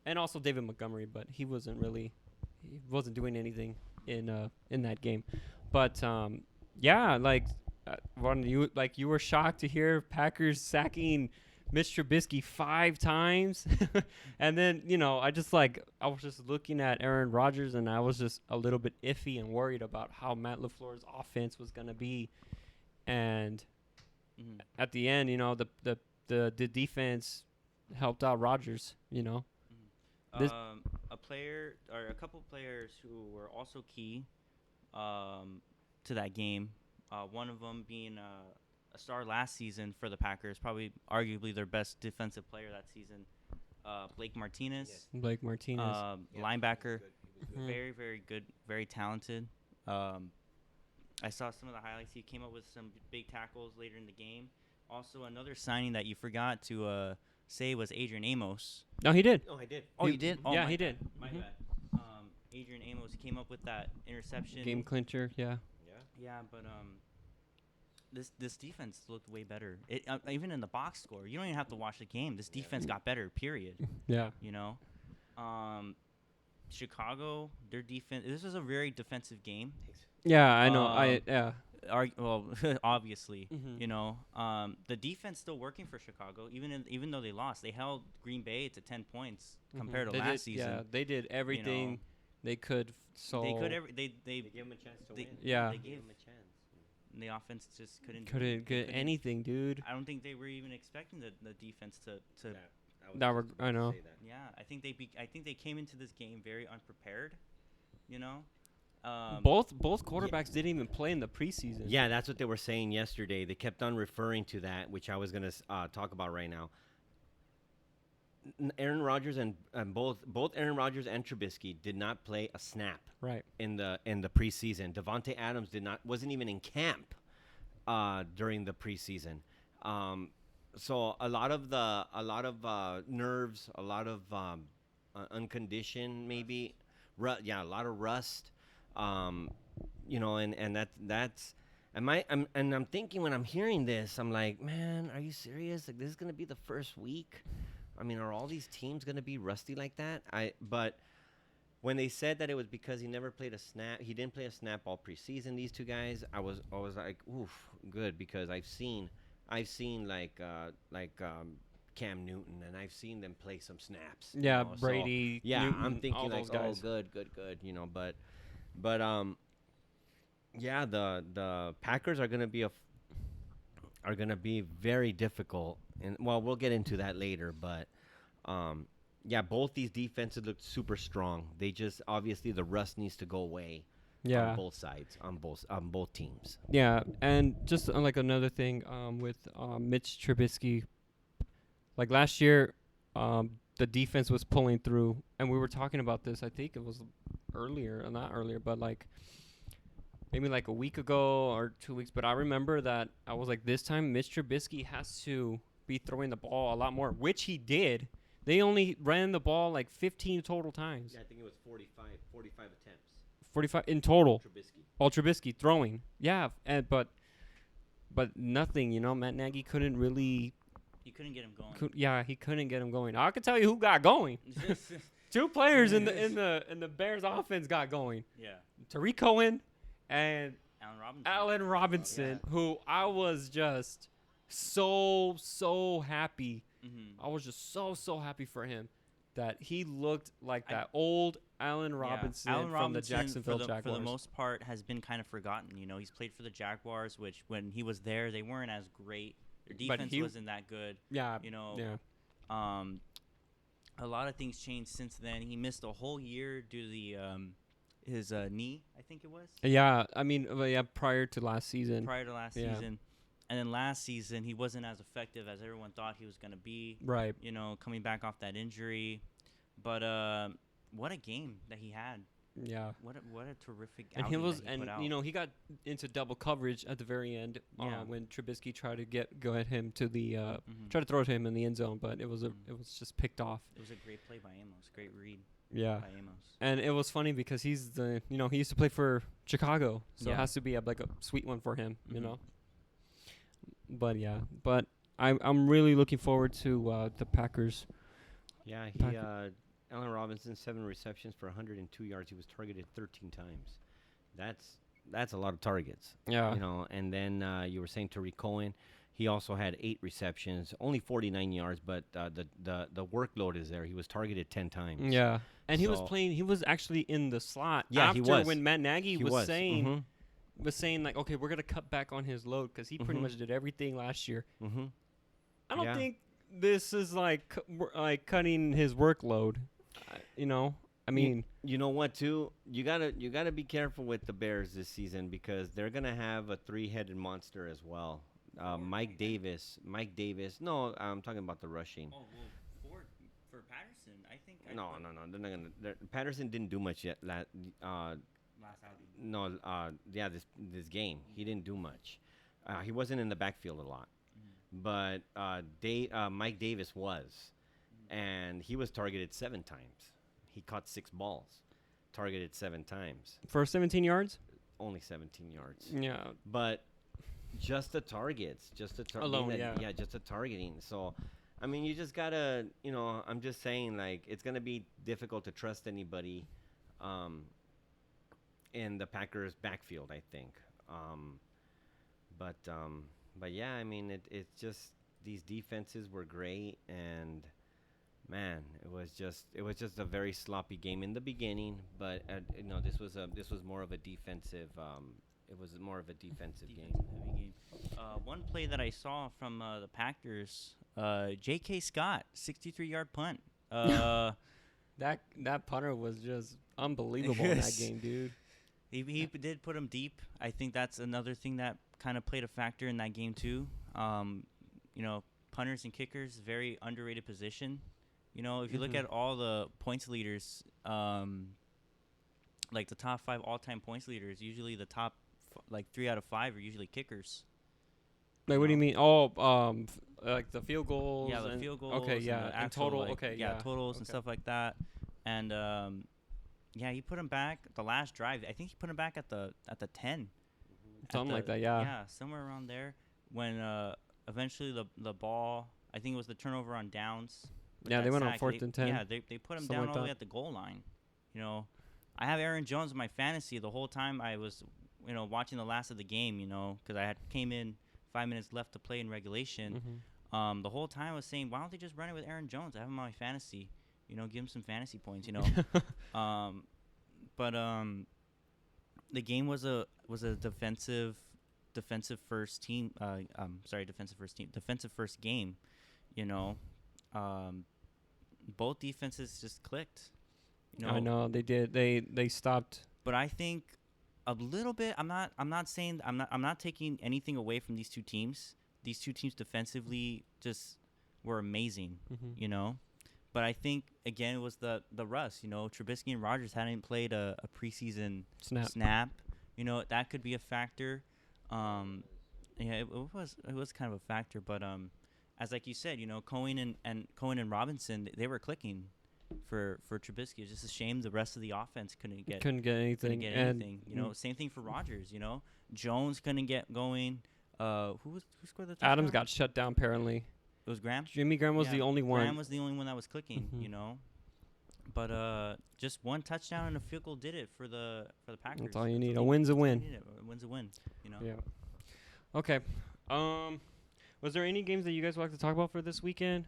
Speaker 1: And also David Montgomery, but he wasn't doing anything in that game. But yeah, like Ron, you were shocked to hear Packers sacking Mitch Trubisky 5 times. And then, I was just looking at Aaron Rodgers, and I was just a little bit iffy and worried about how Matt LaFleur's offense was going to be. And at the end, the defense helped out Rodgers,
Speaker 2: A player or a couple players who were also key to that game One of them being a star last season for the Packers, probably arguably their best defensive player that season, Blake Martinez.
Speaker 3: Yes.
Speaker 1: Blake Martinez.
Speaker 2: Linebacker.
Speaker 1: Mhm.
Speaker 2: Very, very good, very talented. I saw some of the highlights. He came up with some big tackles later in the game. Also, another signing that you forgot to say was Adrian Amos.
Speaker 1: No, he did.
Speaker 3: No, I did.
Speaker 2: Oh, you did? Oh,
Speaker 1: yeah,
Speaker 2: my
Speaker 1: he
Speaker 2: bad.
Speaker 1: did.
Speaker 2: My
Speaker 1: Mhm.
Speaker 2: bad. Adrian Amos came up with that interception.
Speaker 1: Game clincher. Yeah.
Speaker 2: Yeah, but this defense looked way better. It even in the box score, you don't even have to watch the game. This defense got better. Period.
Speaker 1: Yeah.
Speaker 2: You know, Chicago, their defense. This was a very defensive game.
Speaker 1: Yeah, I know. Yeah.
Speaker 2: Well, obviously,
Speaker 1: Mhm.
Speaker 2: you know, the defense still working for Chicago. Even though they lost, they held Green Bay to 10 points compared to
Speaker 1: They
Speaker 2: last
Speaker 1: did,
Speaker 2: season.
Speaker 1: Yeah, they did everything they could. So
Speaker 2: They could
Speaker 3: They gave him a chance to win.
Speaker 1: Yeah.
Speaker 2: They
Speaker 3: They
Speaker 2: gave
Speaker 3: gave him a chance.
Speaker 2: the offense just couldn't
Speaker 1: couldn't get anything, dude.
Speaker 2: I don't think they were even expecting the defense to.
Speaker 1: I know.
Speaker 2: Yeah, I think they came into this game very unprepared. You know.
Speaker 1: Both quarterbacks didn't even play in the preseason.
Speaker 3: Yeah, that's what they were saying yesterday. They kept on referring to that, which I was going to talk about right now. Aaron Rodgers and both Aaron Rodgers and Trubisky did not play a snap
Speaker 1: Right.
Speaker 3: in the preseason. Devontae Adams wasn't even in camp during the preseason. So a lot of nerves, a lot of unconditioned maybe, a lot of rust. You know, and that's I'm thinking when I'm hearing this, I'm like, man, are you serious? Like, this is gonna be the first week. I mean, are all these teams gonna be rusty like that? But when they said that it was because he never played a snap, he didn't play a snap all preseason. These two guys, I was like, oof, good, because I've seen like Cam Newton, and I've seen them play some snaps.
Speaker 1: Yeah,
Speaker 3: you know, so,
Speaker 1: Brady.
Speaker 3: yeah,
Speaker 1: Newton,
Speaker 3: I'm thinking
Speaker 1: all
Speaker 3: like,
Speaker 1: those guys.
Speaker 3: oh, good, you know, but yeah, the Packers are gonna be very difficult, and well, we'll get into that later, but yeah, both these defenses look super strong. They just obviously the rust needs to go away.
Speaker 1: Yeah.
Speaker 3: On both sides, on both teams.
Speaker 1: Yeah, and just like another thing with Mitch Trubisky, like last year, the defense was pulling through, and we were talking about this. I think it was not earlier, but like maybe like a week ago or 2 weeks. But I remember that I was like, this time Mitch Trubisky has to be throwing the ball a lot more, which he did. They only ran the ball like 15 total times.
Speaker 3: Yeah, I think it was 45 attempts.
Speaker 1: 45 in total.
Speaker 3: Trubisky.
Speaker 1: All Trubisky throwing. Yeah, but nothing, you know. Matt Nagy couldn't really.
Speaker 2: You couldn't get him going.
Speaker 1: He couldn't get him going. I can tell you who got going. Two players in the Bears offense got going.
Speaker 2: Yeah.
Speaker 1: Tariq Cohen and
Speaker 2: Allen Robinson.
Speaker 1: who I was just so happy.
Speaker 2: Mm-hmm.
Speaker 1: I was just so happy for him that he looked like that old Allen Robinson, from the Jacksonville Jaguars.
Speaker 2: For the most part, has been kind of forgotten. You know, he's played for the Jaguars, which when he was there, they weren't as great. Their defense wasn't that good.
Speaker 1: Yeah.
Speaker 2: You know.
Speaker 1: Yeah.
Speaker 2: A lot of things changed since then. He missed a whole year due to the his knee, I think it was.
Speaker 1: Yeah, I mean, prior to last season.
Speaker 2: And then last season, he wasn't as effective as everyone thought he was going to be.
Speaker 1: Right.
Speaker 2: You know, coming back off that injury. But what a game that he had.
Speaker 1: Yeah.
Speaker 2: What a terrific
Speaker 1: And
Speaker 2: outing
Speaker 1: he was,
Speaker 2: that he put out.
Speaker 1: you know, he got into double coverage at the very end when Trubisky tried to go at him to the try to throw it to him in the end zone, but it was just picked off.
Speaker 2: It was a great play by Amos, great read.
Speaker 1: Yeah.
Speaker 2: By Amos.
Speaker 1: And it was funny because he used to play for Chicago, so it has to be like a sweet one for him, you know. But yeah, I'm really looking forward to the Packers.
Speaker 3: Yeah, Allen Robinson, 7 receptions for 102 yards. He was targeted 13 times. That's a lot of targets.
Speaker 1: Yeah.
Speaker 3: You know, and then you were saying Tariq Cohen, he also had 8 receptions, only 49 yards, but the workload is there. He was targeted 10 times.
Speaker 1: Yeah. And he was actually in the slot.
Speaker 3: Yeah,
Speaker 1: after
Speaker 3: he was.
Speaker 1: When Matt Nagy was saying.
Speaker 3: Mm-hmm.
Speaker 1: Was saying like, okay, we're gonna cut back on his load because he pretty much did everything last year.
Speaker 3: Mm-hmm.
Speaker 1: I don't think this is like cutting his workload. You know, I mean,
Speaker 3: you know what too? You gotta be careful with the Bears this season because they're gonna have a three-headed monster as well. Mike Davis. No, I'm talking about the rushing.
Speaker 2: Oh well, for Patterson, I think.
Speaker 3: No. They're not gonna. Patterson didn't do much yet.
Speaker 2: Last outing.
Speaker 3: No. Yeah. This game, he didn't do much. He wasn't in the backfield a lot, but Mike Davis was, and he was targeted 7 times. He caught 6 balls, targeted 7 times.
Speaker 1: for 17 yards.
Speaker 3: Only 17 yards.
Speaker 1: Yeah.
Speaker 3: But just the targets,
Speaker 1: Alone,
Speaker 3: yeah, just the targeting. So, I mean, you just gotta, I'm just saying, like, it's gonna be difficult to trust anybody, in the Packers' backfield, I think. But yeah, I mean, it's just these defenses were great, and man, it was just a very sloppy game in the beginning. But this was more of a defensive. It was more of a defensive game.
Speaker 2: Heavy game. One play that I saw from the Packers, J.K. Scott, 63-yard punt.
Speaker 1: That punter was just unbelievable in that game, dude.
Speaker 2: He did put him deep. I think that's another thing that kind of played a factor in that game too. Punters and kickers, very underrated position. If you look at all the points leaders, like the top 5 all-time points leaders, usually the top 3 out of 5 are usually kickers.
Speaker 1: Like, what do you mean? Oh, like the field goals.
Speaker 2: Yeah, the field goals.
Speaker 1: Okay,
Speaker 2: and
Speaker 1: yeah,
Speaker 2: the
Speaker 1: in
Speaker 2: actual,
Speaker 1: total. Okay, yeah,
Speaker 2: totals and
Speaker 1: okay.
Speaker 2: stuff like that. And he put him back the last drive. I think he put him back at the 10.
Speaker 1: Something like that. Yeah.
Speaker 2: Yeah, somewhere around there. When eventually the ball, I think it was the turnover on downs.
Speaker 1: Yeah, they went on 4th and 10.
Speaker 2: Yeah, they put him
Speaker 1: Something
Speaker 2: down
Speaker 1: like
Speaker 2: all the way
Speaker 1: that.
Speaker 2: at the goal line. I have Aaron Jones in my fantasy the whole time I was, watching the last of the game, because I had came in 5 minutes left to play in regulation. The whole time I was saying, why don't they just run it with Aaron Jones? I have him on my fantasy. Give him some fantasy points, But the game was a defensive first game, both defenses just clicked.
Speaker 1: I know they did. They stopped.
Speaker 2: But I think a little bit. I'm not taking anything away from these two teams. These two teams defensively just were amazing. But I think again it was the rust. Trubisky and Rodgers hadn't played a preseason snap. That could be a factor. It was kind of a factor. But as like you said, Cohen and Robinson, they were clicking for Trubisky. It's just a shame the rest of the offense couldn't get anything. Same thing for Rodgers. Jones couldn't get going. Who scored the touchdown?
Speaker 1: Adams got shut down apparently.
Speaker 2: It was Graham.
Speaker 1: Jimmy Graham was the only one.
Speaker 2: Graham was the only one that was clicking. But just one touchdown and a field goal did it for the Packers.
Speaker 1: That's all you need. A win's a win.
Speaker 2: A win's a win.
Speaker 1: Yeah. Okay. Was there any games that you guys would like to talk about for this weekend?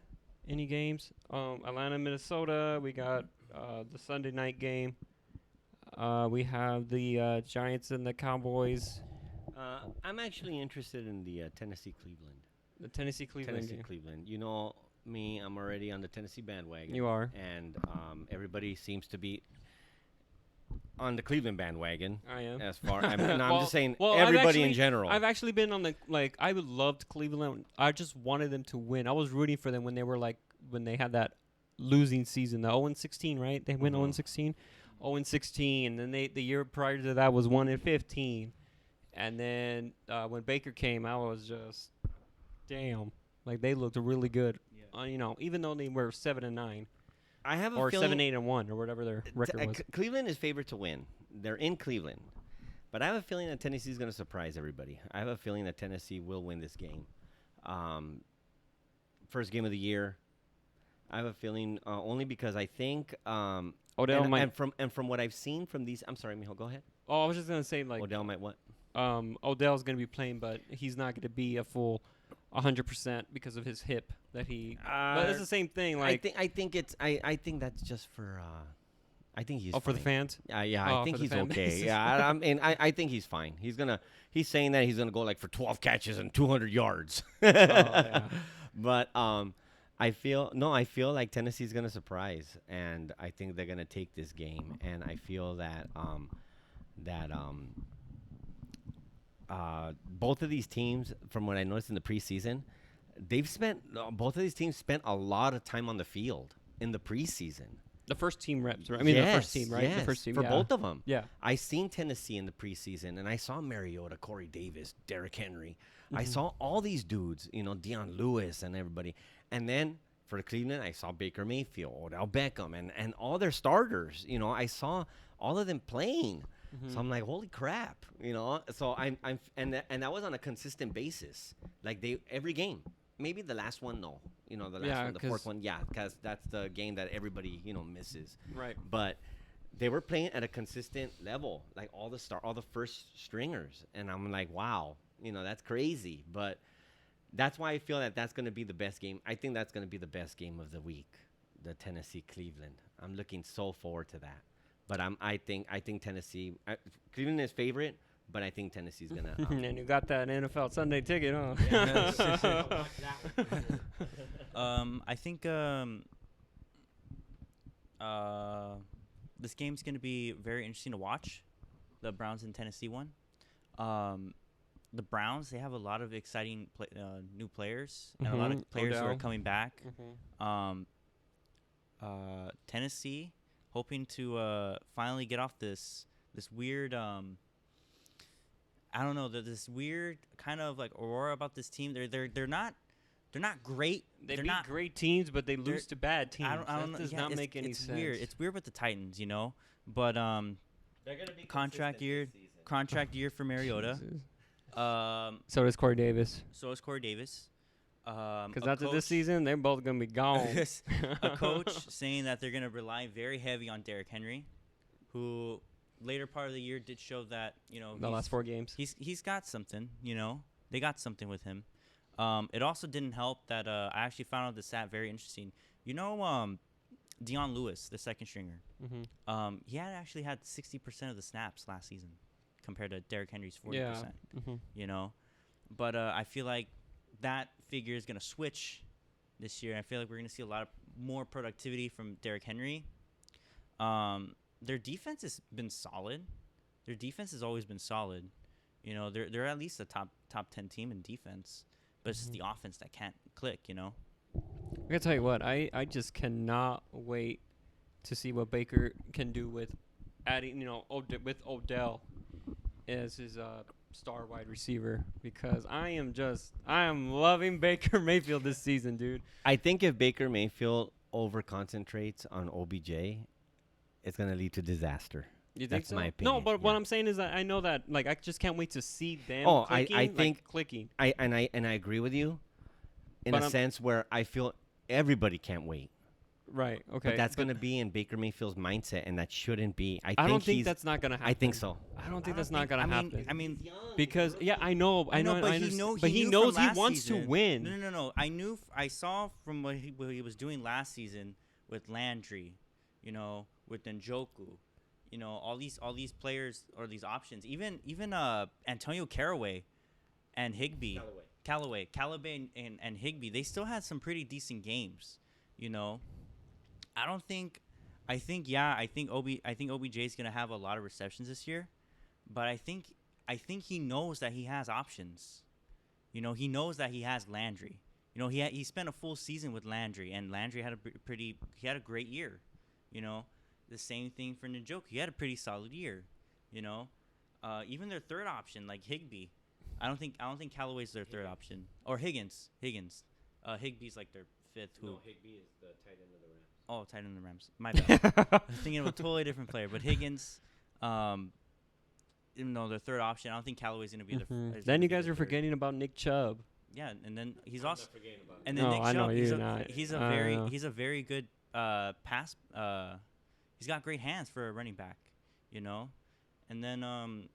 Speaker 1: Any games? Atlanta, Minnesota. We got the Sunday night game. We have the Giants and the Cowboys.
Speaker 3: I'm actually interested in the Tennessee Cleveland.
Speaker 1: The Tennessee-Cleveland game.
Speaker 3: Cleveland. You know me, I'm already on the Tennessee bandwagon.
Speaker 1: You are.
Speaker 3: And everybody seems to be on the Cleveland bandwagon.
Speaker 1: I am.
Speaker 3: As far, I'm just saying
Speaker 1: well,
Speaker 3: everybody in general.
Speaker 1: I've actually been on I would loved Cleveland. I just wanted them to win. I was rooting for them when they had that losing season, the 0-16, right? They went 0-16. 0-16, and then the year prior to that was 1-15. And then when Baker came, I was just, damn, like they looked really good. Yeah. Even though they were 7-9.
Speaker 3: I have a
Speaker 1: or
Speaker 3: feeling
Speaker 1: 7-8-1 or whatever their record was.
Speaker 3: Cleveland is favored to win. They're in Cleveland, but I have a feeling that Tennessee is going to surprise everybody. I have a feeling that Tennessee will win this game. First game of the year. I have a feeling only because I think
Speaker 1: Odell might
Speaker 3: and from what I've seen from these. I'm sorry, Mijo, go ahead.
Speaker 1: Oh, I was just gonna say
Speaker 3: Odell might what?
Speaker 1: Odell's gonna be playing, but he's not gonna be a full 100% because of his hip that he. But it's the same thing. Like
Speaker 3: I think that's just for. I think he's.
Speaker 1: Oh, for the fans.
Speaker 3: I think he's okay. Yeah, I think he's fine. He's saying that he's gonna go like for 12 catches and 200 yards.
Speaker 1: Yeah.
Speaker 3: But I feel like Tennessee's gonna surprise, and I think they're gonna take this game, and I feel that that both of these teams, from what I noticed in the preseason, both of these teams spent a lot of time on the field in the preseason.
Speaker 1: The first team reps, right? I mean, the first team, right?
Speaker 3: Yes,
Speaker 1: The first team,
Speaker 3: for
Speaker 1: yeah.
Speaker 3: both of them.
Speaker 1: Yeah.
Speaker 3: I seen Tennessee in the preseason, and I saw Mariota, Corey Davis, Derrick Henry. I saw all these dudes, Deion Lewis and everybody. And then for Cleveland, I saw Baker Mayfield, Odell Beckham, and all their starters. I saw all of them playing. So I'm like, holy crap, So and that was on a consistent basis, like every game. Maybe the last one, no. The last one, the fourth one, yeah, because that's the game that everybody, misses.
Speaker 1: Right.
Speaker 3: But they were playing at a consistent level, like all the first stringers, and I'm like, wow, that's crazy. But that's why I feel that that's going to be the best game. I think that's going to be the best game of the week, the Tennessee Cleveland. I'm looking so forward to that. But I think Tennessee, Cleveland is favorite. But I think Tennessee's gonna.
Speaker 1: And you got that NFL Sunday ticket, huh?
Speaker 2: I think this game's gonna be very interesting to watch. The Browns and Tennessee one. The Browns, they have a lot of exciting new players and a lot of players who are coming back. Tennessee hoping to finally get off this weird. I don't know, this weird kind of like aurora about this team. They're not great.
Speaker 1: They beat great teams, but they lose to bad teams.
Speaker 2: I don't know.
Speaker 1: That does not make any sense.
Speaker 2: Weird. It's weird with the Titans, But
Speaker 3: they're gonna be
Speaker 2: contract year for Mariota.
Speaker 1: So does Corey Davis.
Speaker 2: Because
Speaker 1: after this season, they're both gonna be gone.
Speaker 2: A coach saying that they're gonna rely very heavy on Derrick Henry, who later part of the year did show that
Speaker 1: the last 4 games
Speaker 2: he's got something. They got something with him. It also didn't help that I actually found out the stat very interesting. Deion Lewis, the second stringer, he had actually had 60% of the snaps last season compared to Derrick Henry's 40%. But I feel like that figure is gonna switch this year. I feel like we're gonna see a lot of more productivity from Derrick Henry. Their defense has been solid. Their defense has always been solid. They're at least a top 10 team in defense, but it's just the offense that can't click.
Speaker 1: I gotta tell you what, I just cannot wait to see what Baker can do with adding, with Odell as his star wide receiver, because I am loving Baker Mayfield this season, dude.
Speaker 3: I think if Baker Mayfield over concentrates on OBJ, it's gonna lead to disaster.
Speaker 1: You think
Speaker 3: That's
Speaker 1: so?
Speaker 3: my opinion.
Speaker 1: No, but what I'm saying is that I know that, like, I just can't wait to see them. Clicking,
Speaker 3: I think
Speaker 1: clicking.
Speaker 3: I agree with you, in a sense where I feel everybody can't wait.
Speaker 1: Right. Okay.
Speaker 3: But that's gonna be in Baker Mayfield's mindset, and that shouldn't be.
Speaker 1: I don't think that's not gonna happen.
Speaker 3: I think so.
Speaker 1: I don't think that's not gonna happen.
Speaker 2: I mean,
Speaker 1: because I know, but he knows he wants to win.
Speaker 2: No. I saw from what he was doing last season with Landry, with Njoku, all these players or these options, even Antonio Callaway and Higbee, Callaway and Higbee, they still had some pretty decent games. I think OBJ is gonna have a lot of receptions this year, but I think he knows that he has options. He knows that he has Landry. He spent a full season with Landry, and Landry had a great year. The same thing for Njoku. He had a pretty solid year. Even their third option, like Higbee, I don't think Callaway's their third option, or Higgins. Higbee's like their fifth.
Speaker 3: No, Higbee is the tight end of the Rams.
Speaker 2: Oh, tight end of the Rams. My bad. I was thinking of a totally different player, but Higgins, even though their third option, I don't think Callaway's gonna be the.
Speaker 1: Then you guys are forgetting about Nick Chubb.
Speaker 2: Yeah, and then he's
Speaker 3: I'm
Speaker 2: also.
Speaker 3: not forgetting about
Speaker 2: And then
Speaker 1: No,
Speaker 2: Nick
Speaker 1: I know
Speaker 2: Chubb,
Speaker 1: you're not.
Speaker 2: he's a very good pass. He's got great hands for a running back, And then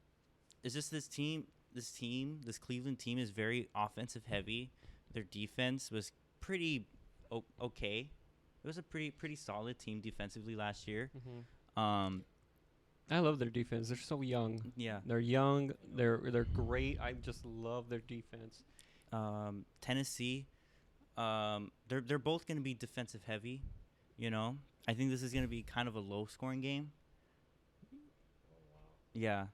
Speaker 2: it's just this Cleveland team is very offensive heavy. Their defense was pretty okay. It was a pretty solid team defensively last year.
Speaker 1: I love their defense. They're so young.
Speaker 2: Yeah.
Speaker 1: They're young. They're great. I just love their defense.
Speaker 2: Tennessee, They're both going to be defensive heavy. You know, I think this is going to be kind of a low scoring game. Yeah,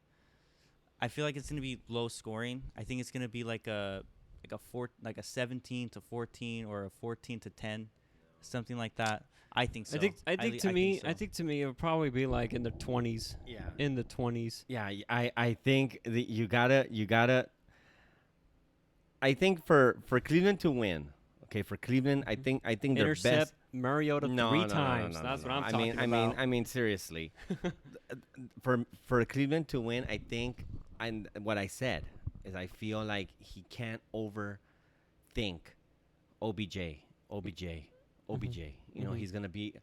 Speaker 2: I feel like it's going to be low scoring. I think it's going to be like a 17-14 or a 14-10, something like that. I think so.
Speaker 1: I think to me it would probably be like in the 20s.
Speaker 3: Yeah.
Speaker 1: In the 20s.
Speaker 3: Yeah, I think that you gotta. I think for Cleveland to win, okay, for Cleveland, I think their
Speaker 1: Intercept
Speaker 3: best.
Speaker 1: Mariota three times. That's what I'm talking about.
Speaker 3: I mean, seriously, for Cleveland to win, I think, and what I said is I feel like he can't overthink OBJ. You know, he's gonna be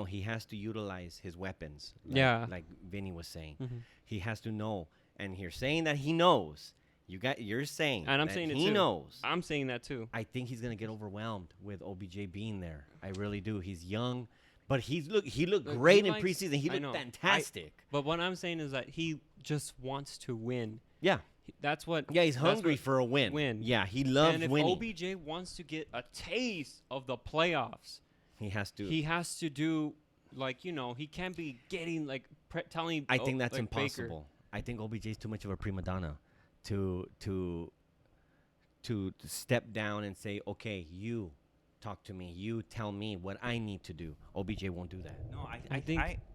Speaker 3: he has to utilize his weapons. Like Vinny was saying, he has to know, and you're saying that he knows. You're saying,
Speaker 1: and I'm
Speaker 3: that
Speaker 1: saying it
Speaker 3: he
Speaker 1: too.
Speaker 3: knows.
Speaker 1: I'm saying that too.
Speaker 3: I think he's gonna get overwhelmed with OBJ being there. I really do. He's young, but he looked great in preseason. He looked fantastic.
Speaker 1: But what I'm saying is that he just wants to win.
Speaker 3: Yeah.
Speaker 1: That's what.
Speaker 3: Yeah, he's hungry for a win. Yeah, he loves winning.
Speaker 1: And if OBJ wants to get a taste of the playoffs,
Speaker 3: he has to.
Speaker 1: He has to do, he can't be getting telling.
Speaker 3: I think that's
Speaker 1: like
Speaker 3: impossible.
Speaker 1: Baker.
Speaker 3: I think OBJ is too much of a prima donna to step down and say, okay, you talk to me. You tell me what I need to do. OBJ won't do that.
Speaker 2: No,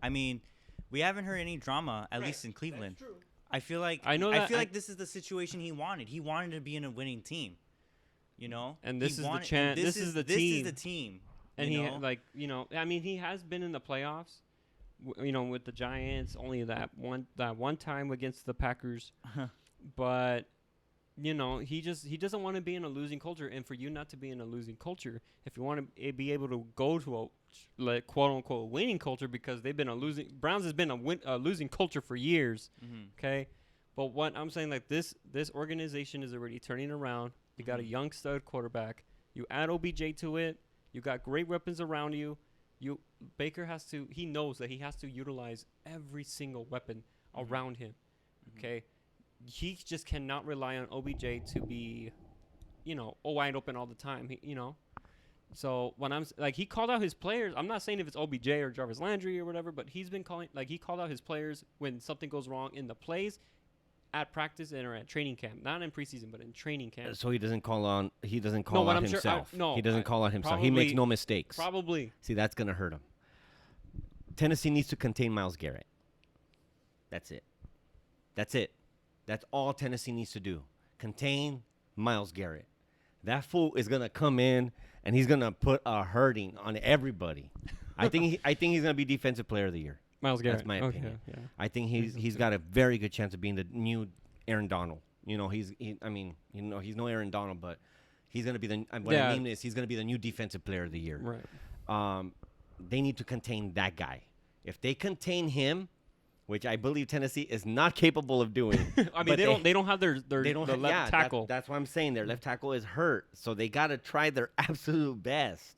Speaker 2: I mean, we haven't heard any drama, at least in Cleveland.
Speaker 3: That's true.
Speaker 2: I feel like this is the situation he wanted. He wanted to be in a winning team, you know.
Speaker 1: And this is the chance. This is the team.
Speaker 2: This is the team.
Speaker 1: And I mean, he has been in the playoffs, with the Giants. Only that one time against the Packers, but he doesn't want to be in a losing culture. And for you not to be in a losing culture, if you want to be able to go to a quote unquote winning culture, because they've been Browns has been a losing culture for years. Okay, but what I'm saying, this organization is already turning around. You got a young stud quarterback. You add OBJ to it. You got great weapons around you. Baker he knows that he has to utilize every single weapon around him. Okay, he just cannot rely on OBJ to be, wide open all the time. So when he called out his players, I'm not saying if it's OBJ or Jarvis Landry or whatever, but he's been calling, he called out his players when something goes wrong in the plays, at practice or at training camp, not in preseason, but in training camp.
Speaker 3: So he doesn't call out himself. He doesn't call out himself. He makes no mistakes.
Speaker 1: Probably.
Speaker 3: See, that's gonna hurt him. Tennessee needs to contain Myles Garrett. That's it. That's all Tennessee needs to do. Contain Myles Garrett. That fool is gonna come in and he's gonna put a hurting on everybody. I think he's gonna be Defensive Player of the Year.
Speaker 1: Myles Garrett.
Speaker 3: That's my opinion.
Speaker 1: Yeah.
Speaker 3: I think he's got a very good chance of being the new Aaron Donald. He's no Aaron Donald, but he's gonna be I mean is he's gonna be the new Defensive Player of the Year.
Speaker 1: Right.
Speaker 3: They need to contain that guy. If they contain him, which I believe Tennessee is not capable of doing.
Speaker 1: I mean, they don't have their left tackle.
Speaker 3: That's what I'm saying. Their left tackle is hurt, so they got to try their absolute best.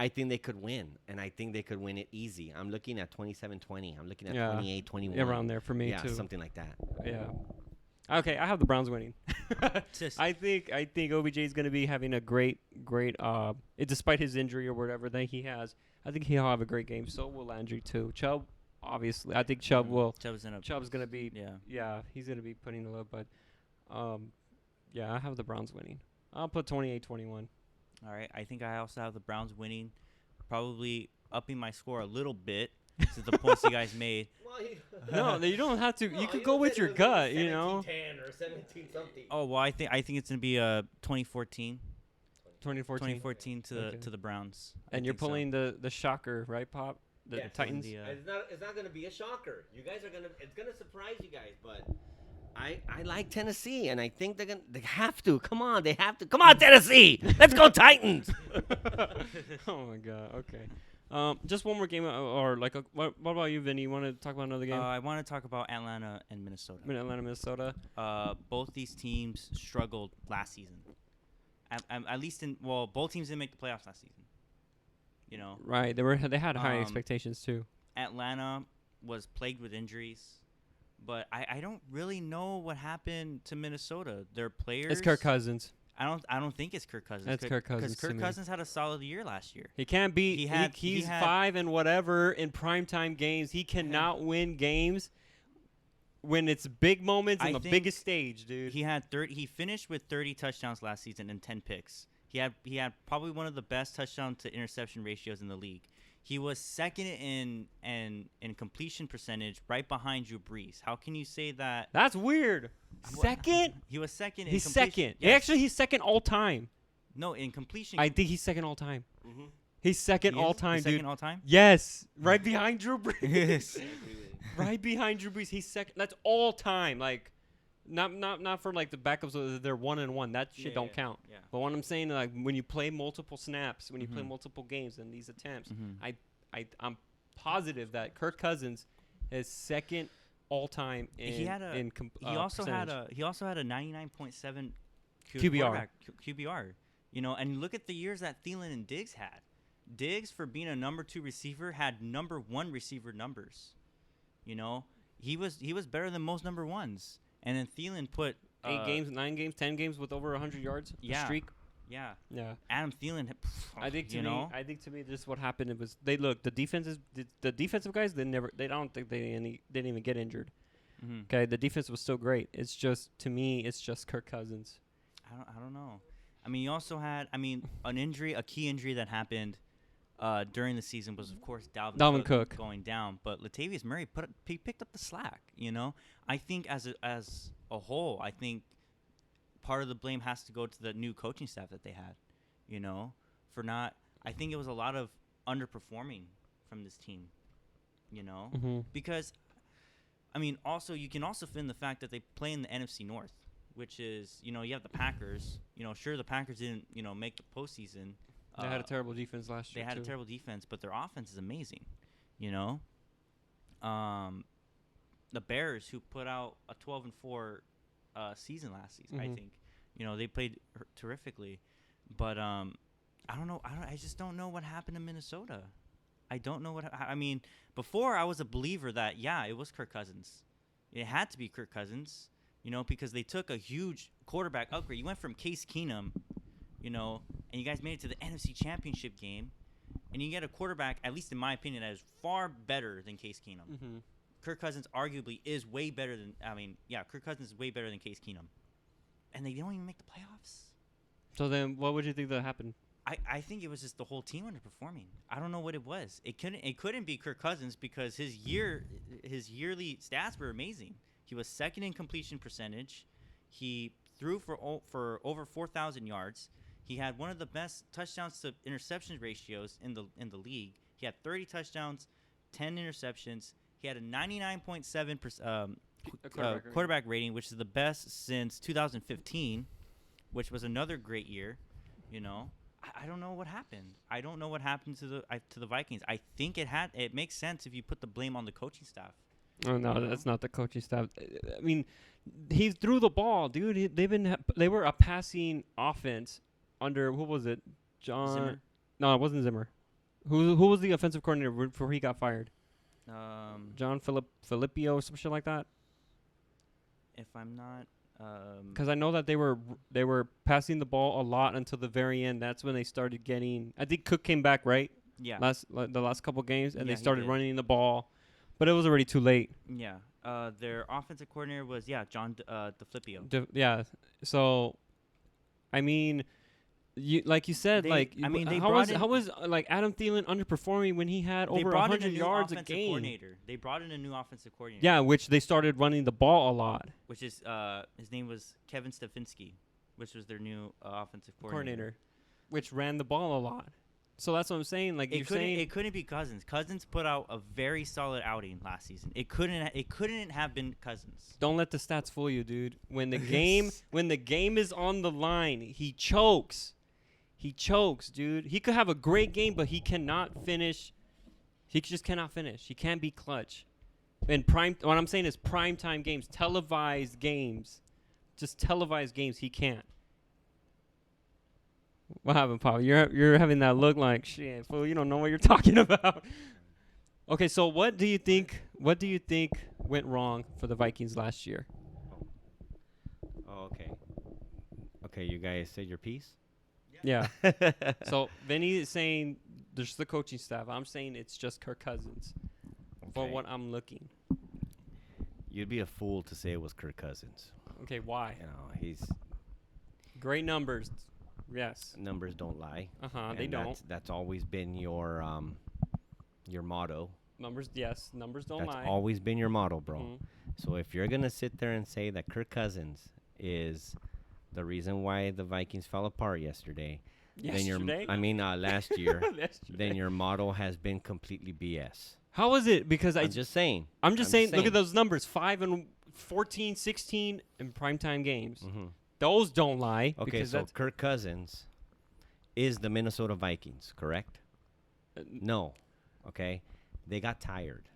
Speaker 3: I think they could win, and I think they could win it easy. I'm looking at 27-20. I'm looking at 28-21.
Speaker 1: Around there for me, too.
Speaker 3: Yeah, something like that.
Speaker 1: Yeah. Okay, I have the Browns winning. I think OBJ is going to be having a great, despite his injury or whatever that he has, I think he'll have a great game. So will Landry, too. Chubb, obviously. I think Chubb will. Chubb's going to be, he's going to be putting a load. But, I have the Browns winning. I'll put 28-21.
Speaker 2: All right. I think I also have the Browns winning, probably upping my score a little bit since the points you guys made.
Speaker 1: No, you don't have to. You could go with your gut,
Speaker 3: 17-10 or 17-something.
Speaker 2: Oh, well, I think it's going to be 2014.
Speaker 1: 2014
Speaker 2: to the Browns.
Speaker 1: And you're pulling the shocker, right, Pop? The Titans.
Speaker 3: It's not going to be a shocker. You guys are it's going to surprise you guys, but I like Tennessee, and I think they have to. Come on, they have to. Come on, Tennessee. Let's go Titans.
Speaker 1: Oh my God. Okay. Just one more game, what about you, Vinny? You want to talk about another game?
Speaker 2: I want to talk about Atlanta and Minnesota.
Speaker 1: Minnesota.
Speaker 2: Both these teams struggled last season. At least both teams didn't make the playoffs last season.
Speaker 1: Right. They had high expectations too.
Speaker 2: Atlanta was plagued with injuries, but I don't really know what happened to Minnesota. Their players.
Speaker 1: It's Kirk Cousins.
Speaker 2: I don't think it's Kirk Cousins.
Speaker 1: That's Kirk Cousins
Speaker 2: Because
Speaker 1: to
Speaker 2: Kirk
Speaker 1: me.
Speaker 2: Cousins had a solid year last year.
Speaker 1: He can't be.
Speaker 2: He had
Speaker 1: 5 and whatever in primetime games. He cannot win games when it's big moments
Speaker 2: I
Speaker 1: on the
Speaker 2: think
Speaker 1: biggest stage, dude.
Speaker 2: He finished with 30 touchdowns last season and 10 picks. He had probably one of the best touchdown to interception ratios in the league. He was second in completion percentage, right behind Drew Brees. How can you say that?
Speaker 1: That's weird. Second?
Speaker 2: He was second.
Speaker 1: He's
Speaker 2: in
Speaker 1: second.
Speaker 2: Yes.
Speaker 1: Actually, he's second all time.
Speaker 2: No, in completion.
Speaker 1: I think he's second all time.
Speaker 3: Mm-hmm.
Speaker 1: He's second
Speaker 2: He is?
Speaker 1: all time,
Speaker 2: He's
Speaker 1: dude.
Speaker 2: second all time.
Speaker 1: Yes, right behind Drew Brees. Right behind Drew Brees. He's second. That's all time. Like, not for like the backups. They're 1-1. That shit don't count.
Speaker 2: Yeah.
Speaker 1: But what I'm saying, like, when you play multiple snaps, when you play
Speaker 2: Mhm.
Speaker 1: multiple games in these attempts,
Speaker 2: Mhm.
Speaker 1: I'm positive that Kirk Cousins is second all time in
Speaker 2: He had a-
Speaker 1: in
Speaker 2: He also
Speaker 1: percentage.
Speaker 2: had a 99.7
Speaker 1: QBR.
Speaker 2: QBR. You know, and look at the years that Thielen and Diggs had. Diggs, for being a number 2 receiver, had number 1 receiver numbers. You know, he was better than most number 1s. And then Thielen put
Speaker 1: 8 games, 9 games, 10 games with over 100 yards.
Speaker 2: Yeah.
Speaker 1: Streak.
Speaker 2: Yeah,
Speaker 1: Yeah.
Speaker 2: Adam Thielen.
Speaker 1: I think
Speaker 2: you know,
Speaker 1: to me, this is what happened. It was the defensive guys. They don't think they didn't even get injured.
Speaker 2: Mhm.
Speaker 1: Okay, the defense was still great. It's just, to me, it's just Kirk Cousins.
Speaker 2: I don't know. I mean, you also had a key injury that happened during the season was, of course, Dalvin
Speaker 1: Cook
Speaker 2: going down. But Latavius Murray picked up the slack. You know, I think as a whole, I think part of the blame has to go to the new coaching staff that they had. You know, for not. I think it was a lot of underperforming from this team. You know,
Speaker 1: Mm-hmm.
Speaker 2: because, I mean, also you can also fit in the fact that they play in the NFC North, which is, you know, you have the Packers. You know, sure, the Packers didn't, you know, make the postseason.
Speaker 1: They had a terrible defense last
Speaker 2: They
Speaker 1: year.
Speaker 2: had a terrible defense, but their offense is amazing. You know, the Bears, who put out a 12-4 season last season, I
Speaker 1: Mhm.
Speaker 2: think, you know, they played terrifically, but I don't know. I just don't know what happened to Minnesota. I don't know what. I mean, before I was a believer that it was Kirk Cousins. It had to be Kirk Cousins, you know, because they took a huge quarterback upgrade. You went from Case Keenum, you know, and you guys made it to the NFC Championship game, and you get a quarterback, at least in my opinion, that is far better than Case Keenum.
Speaker 1: Mm-hmm.
Speaker 2: Kirk Cousins arguably is way better than. Kirk Cousins is way better than Case Keenum, and they don't even make the playoffs.
Speaker 1: So then, what would you think that happened?
Speaker 2: I think it was just the whole team underperforming. I don't know what it was. It couldn't be Kirk Cousins because his yearly stats were amazing. He was second in completion percentage. He threw for over 4,000 yards. He had one of the best touchdowns to interception ratios in the league. He had 30 touchdowns, 10 interceptions. He had a 99.7 quarterback rating, which is the best since 2015, which was another great year. You know, I don't know what happened. I don't know what happened to the Vikings. I think it makes sense if you put the blame on the coaching staff.
Speaker 1: Oh no, that's not the coaching staff. I mean, he threw the ball, dude. They were a passing offense under, who was it?
Speaker 2: Zimmer?
Speaker 1: No, it wasn't Zimmer. Who was the offensive coordinator before he got fired? John Filippo or some shit like that.
Speaker 2: If I'm not.
Speaker 1: Because I know that they were passing the ball a lot until the very end. That's when they started getting. I think Cook came back, right?
Speaker 2: Yeah.
Speaker 1: The last couple games, and
Speaker 2: Yeah,
Speaker 1: they
Speaker 2: he
Speaker 1: started
Speaker 2: did.
Speaker 1: running the ball, but it was already too late.
Speaker 2: Yeah. Their offensive coordinator was John DeFlippio.
Speaker 1: Yeah. So, I mean, like you said,
Speaker 2: They-
Speaker 1: like
Speaker 2: I mean, they
Speaker 1: how
Speaker 2: brought
Speaker 1: was like Adam Thielen underperforming when he had
Speaker 2: They
Speaker 1: over
Speaker 2: brought in
Speaker 1: 100
Speaker 2: a new
Speaker 1: yards a
Speaker 2: offensive
Speaker 1: game?
Speaker 2: coordinator. They brought in a new offensive coordinator.
Speaker 1: Yeah, which they started running the ball a lot.
Speaker 2: Which is his name was Kevin Stefanski, which was their new offensive coordinator.
Speaker 1: Which ran the ball a lot. So that's what I'm saying. Like
Speaker 2: It couldn't be Cousins. Cousins put out a very solid outing last season. It couldn't have been Cousins.
Speaker 1: don't let the stats fool you, dude. When the game is on the line, he chokes. He chokes, dude. He could have a great game, but he cannot finish. He just cannot finish. He can't be clutch. And what I'm saying is primetime games, televised games, just televised games. He can't. What happened, Paul? You're having that look like shit, fool. You don't know what you're talking about. Okay, so what do you think? What do you think went wrong for the Vikings last year?
Speaker 3: Oh, okay. Okay, you guys said your piece.
Speaker 1: Yeah. So Vinny is saying there's the coaching staff. I'm saying it's just Kirk Cousins. For
Speaker 3: Okay.
Speaker 1: what I'm looking.
Speaker 3: You'd be a fool to say it was Kirk Cousins.
Speaker 1: Okay, why?
Speaker 3: You know, he's
Speaker 1: Great numbers. Yes.
Speaker 3: numbers don't lie.
Speaker 1: They
Speaker 3: And
Speaker 1: don't.
Speaker 3: That's always been your motto.
Speaker 1: Numbers, yes. Numbers don't
Speaker 3: That's
Speaker 1: lie.
Speaker 3: always been your motto, bro.
Speaker 1: Mhm.
Speaker 3: So if you're gonna sit there and say that Kirk Cousins is the reason why the Vikings fell apart yesterday,
Speaker 1: Yesterday?
Speaker 3: last year,
Speaker 1: Yesterday.
Speaker 3: then your model has been completely BS.
Speaker 1: How is it? Because
Speaker 3: I'm just saying.
Speaker 1: I'm just saying, look at those numbers. 5 and 14, 16 in primetime games.
Speaker 3: Mm-hmm.
Speaker 1: Those don't lie.
Speaker 3: Okay,
Speaker 1: because
Speaker 3: so
Speaker 1: that's,
Speaker 3: Kirk Cousins is the Minnesota Vikings, correct? No. Okay. They got tired.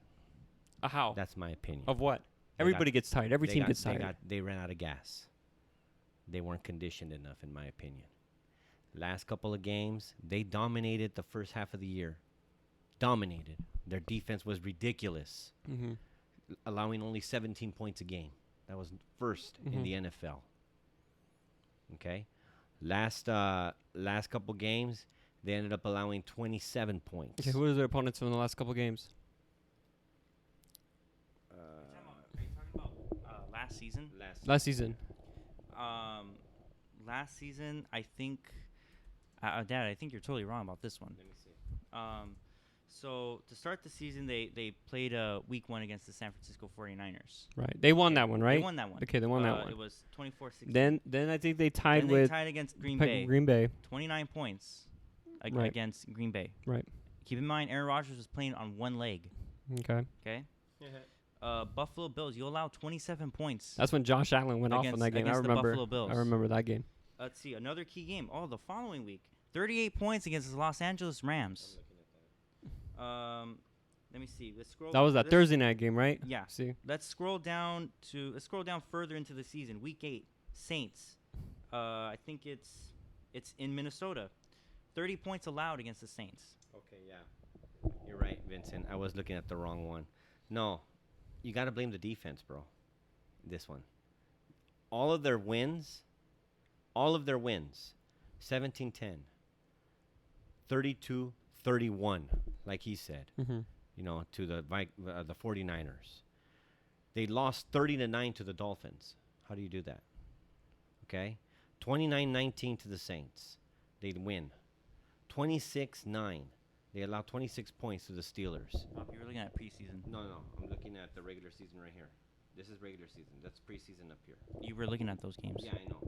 Speaker 1: how?
Speaker 3: That's my opinion.
Speaker 1: Of what?
Speaker 3: They
Speaker 1: Everybody
Speaker 3: got-
Speaker 1: gets tired. Every
Speaker 3: They
Speaker 1: team
Speaker 3: got-
Speaker 1: gets
Speaker 3: they
Speaker 1: tired.
Speaker 3: They ran out of gas. They weren't conditioned enough, in my opinion. Last couple of games, they dominated the first half of the year. Dominated. Their defense was ridiculous,
Speaker 1: Mm-hmm.
Speaker 3: allowing only 17 points a game. That was first in
Speaker 1: Mhm.
Speaker 3: the NFL. Okay? Last couple games, they ended up allowing 27 points.
Speaker 1: Okay, who are their opponents from the last couple games?
Speaker 2: Are you talking about last season?
Speaker 1: Last season.
Speaker 2: Last season, I think, Dad, I think you're totally wrong about this one.
Speaker 3: Let me see.
Speaker 2: So to start the season, they played week 1 against the San Francisco 49ers.
Speaker 1: Right. They won that one, right?
Speaker 2: They won that one.
Speaker 1: Okay, they won that one.
Speaker 2: It was 24-16.
Speaker 1: Then I think they tied
Speaker 2: Then
Speaker 1: with
Speaker 2: they tied against Green
Speaker 1: Pe-
Speaker 2: Bay.
Speaker 1: Green Bay.
Speaker 2: 29 points
Speaker 1: Right.
Speaker 2: against Green Bay.
Speaker 1: Right.
Speaker 2: Keep in mind, Aaron Rodgers was playing on one leg.
Speaker 1: Okay.
Speaker 2: Okay. Buffalo Bills, you allow 27 points.
Speaker 1: That's when Josh Allen went off on that game. I
Speaker 2: against the
Speaker 1: remember.
Speaker 2: Buffalo Bills.
Speaker 1: I remember that game.
Speaker 2: Let's see, another key game. Oh, the following week, 38 points against the Los Angeles Rams. Let me see. Let's scroll.
Speaker 1: That was that
Speaker 2: let's-
Speaker 1: Thursday night game, right?
Speaker 2: Yeah.
Speaker 1: See.
Speaker 2: Let's scroll down further into the season. Week 8, Saints. I think it's in Minnesota. 30 points allowed against the Saints.
Speaker 3: Okay, yeah. You're right, Vincent. I was looking at the wrong one. No, you got to blame the defense, bro. This one. All of their wins, 17-10, 32-31, like he said,
Speaker 1: Mm-hmm.
Speaker 3: to the 49ers. They lost 30-9 to the Dolphins. How do you do that? Okay? 29-19 to the Saints. They'd win. 26-9. They allowed 26 points to the Steelers.
Speaker 2: You were looking at preseason.
Speaker 3: No. I'm looking at the regular season right here. This is regular season. That's preseason up here.
Speaker 2: You were looking at those games.
Speaker 3: Yeah, I know.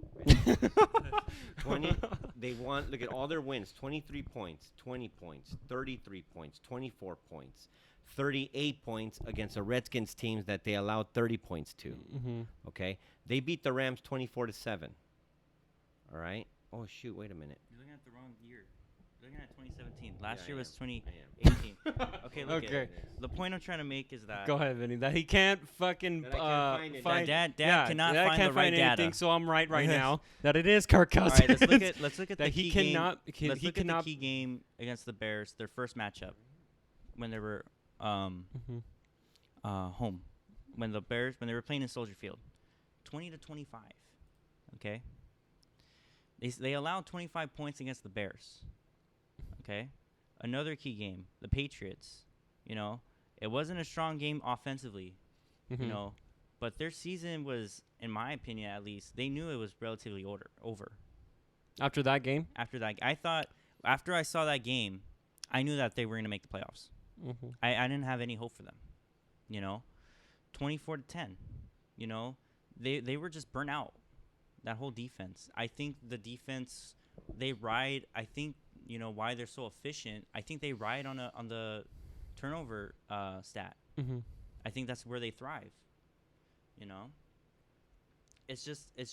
Speaker 3: 20. They won. Look at all their wins. 23 points, 20 points, 33 points, 24 points, 38 points against the Redskins teams that they allowed 30 points to.
Speaker 1: Mm-hmm.
Speaker 3: Okay? They beat the Rams 24-7. All right? Oh, shoot. Wait a minute.
Speaker 2: You're looking at the wrong year. You're looking at 2017. Last
Speaker 3: Yeah,
Speaker 2: year
Speaker 3: I
Speaker 2: was
Speaker 3: am.
Speaker 2: 2018. Okay, look
Speaker 1: Okay.
Speaker 2: at the point I'm trying to make is that
Speaker 1: Go ahead, Vinny. That he can't fucking
Speaker 3: That I can't find it.
Speaker 1: find.
Speaker 2: Dad
Speaker 1: yeah,
Speaker 2: cannot
Speaker 1: that I
Speaker 2: find
Speaker 1: can't
Speaker 2: the right
Speaker 1: find
Speaker 2: data.
Speaker 1: anything, so I'm right now that it is Kirk
Speaker 2: All
Speaker 1: Cousins.
Speaker 2: right, let's look at
Speaker 1: that
Speaker 2: the
Speaker 1: he
Speaker 2: key
Speaker 1: cannot.
Speaker 2: game. Let's
Speaker 1: He
Speaker 2: look at
Speaker 1: cannot.
Speaker 2: the key game against the Bears, their first matchup, when they were
Speaker 1: Mhm.
Speaker 2: home, when they were playing in Soldier Field, 20-25. Okay. They allowed 25 points against the Bears. Okay. Another key game, the Patriots. It wasn't a strong game offensively.
Speaker 1: Mhm.
Speaker 2: But their season was, in my opinion at least, they knew it was relatively over.
Speaker 1: After that game.
Speaker 2: After that, I thought, after I saw that game, I knew that they were going to make the playoffs.
Speaker 1: Mm-hmm.
Speaker 2: I didn't have any hope for them. 24-10. They were just burnt out. That whole defense. I think the defense, they ride. I think why they're so efficient. I think they ride on the turnover stat.
Speaker 1: Mm-hmm.
Speaker 2: I think that's where they thrive. It's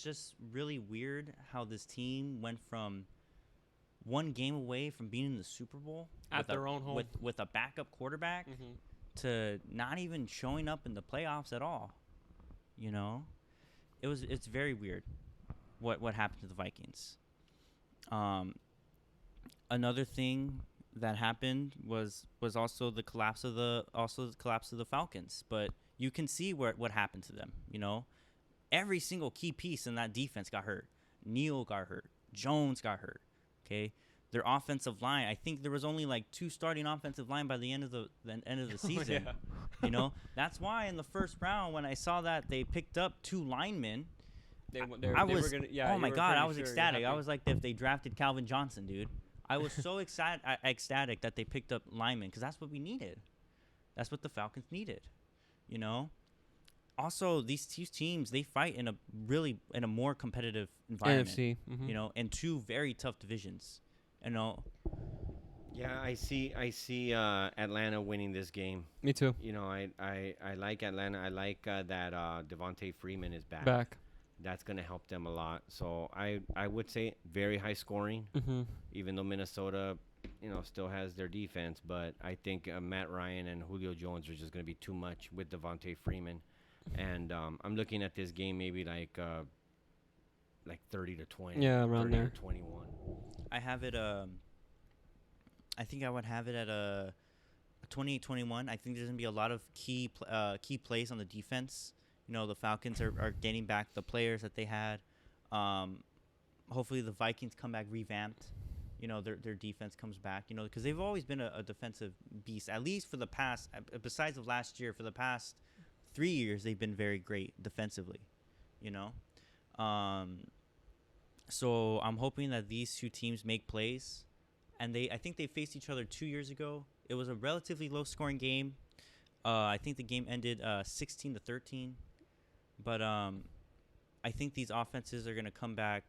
Speaker 2: just really weird how this team went from one game away from being in the Super Bowl
Speaker 1: At their own home.
Speaker 2: with a backup quarterback
Speaker 1: Mm-hmm.
Speaker 2: to not even showing up in the playoffs at all. It's very weird what happened to the Vikings. Another thing that happened was also the collapse of the Falcons, but you can see what happened to them. Every single key piece in that defense got hurt. Neal got hurt. Jones got hurt. Okay, their offensive line. I think there was only like 2 starting offensive line by the end of the season.
Speaker 1: Yeah.
Speaker 2: You know, that's why in the first round when I saw that they picked up 2 linemen,
Speaker 1: They
Speaker 2: I
Speaker 1: were
Speaker 2: was
Speaker 1: gonna, yeah,
Speaker 2: oh
Speaker 1: you
Speaker 2: my
Speaker 1: were
Speaker 2: god, I
Speaker 1: pretty
Speaker 2: was
Speaker 1: sure you're
Speaker 2: ecstatic. I
Speaker 1: happy.
Speaker 2: was like if they drafted Calvin Johnson, dude. I was so ecstatic that they picked up linemen because that's what we needed. That's what the Falcons needed. You know. Also, these 2 teams they fight in a more competitive environment.
Speaker 1: NFC.
Speaker 2: You know, and 2 very tough divisions. You know.
Speaker 3: Yeah, I see Atlanta winning this game.
Speaker 1: Me too.
Speaker 3: You know, I like Atlanta. I like that Devontae Freeman is back. That's going to help them a lot. So I would say very high scoring,
Speaker 1: Mm-hmm.
Speaker 3: even though Minnesota, you know, still has their defense. But I think Matt Ryan and Julio Jones are just going to be too much with Devontae Freeman. And I'm looking at this game maybe like 30-20.
Speaker 1: Yeah, around
Speaker 3: 30
Speaker 1: there.
Speaker 3: to 21.
Speaker 2: I have it. I think I would have it at a 28-21. I think there's gonna be a lot of key plays on the defense. You know, the Falcons are getting back the players that they had. Hopefully, the Vikings come back revamped. You know, their defense comes back. You know, because they've always been a defensive beast. At least for the past, besides of last year, for the past 3 years, they've been very great defensively. You know, so I'm hoping that these 2 teams make plays. And I think they faced each other 2 years ago. It was a relatively low-scoring game. I think the game ended 16-13. But I think these offenses are going to come back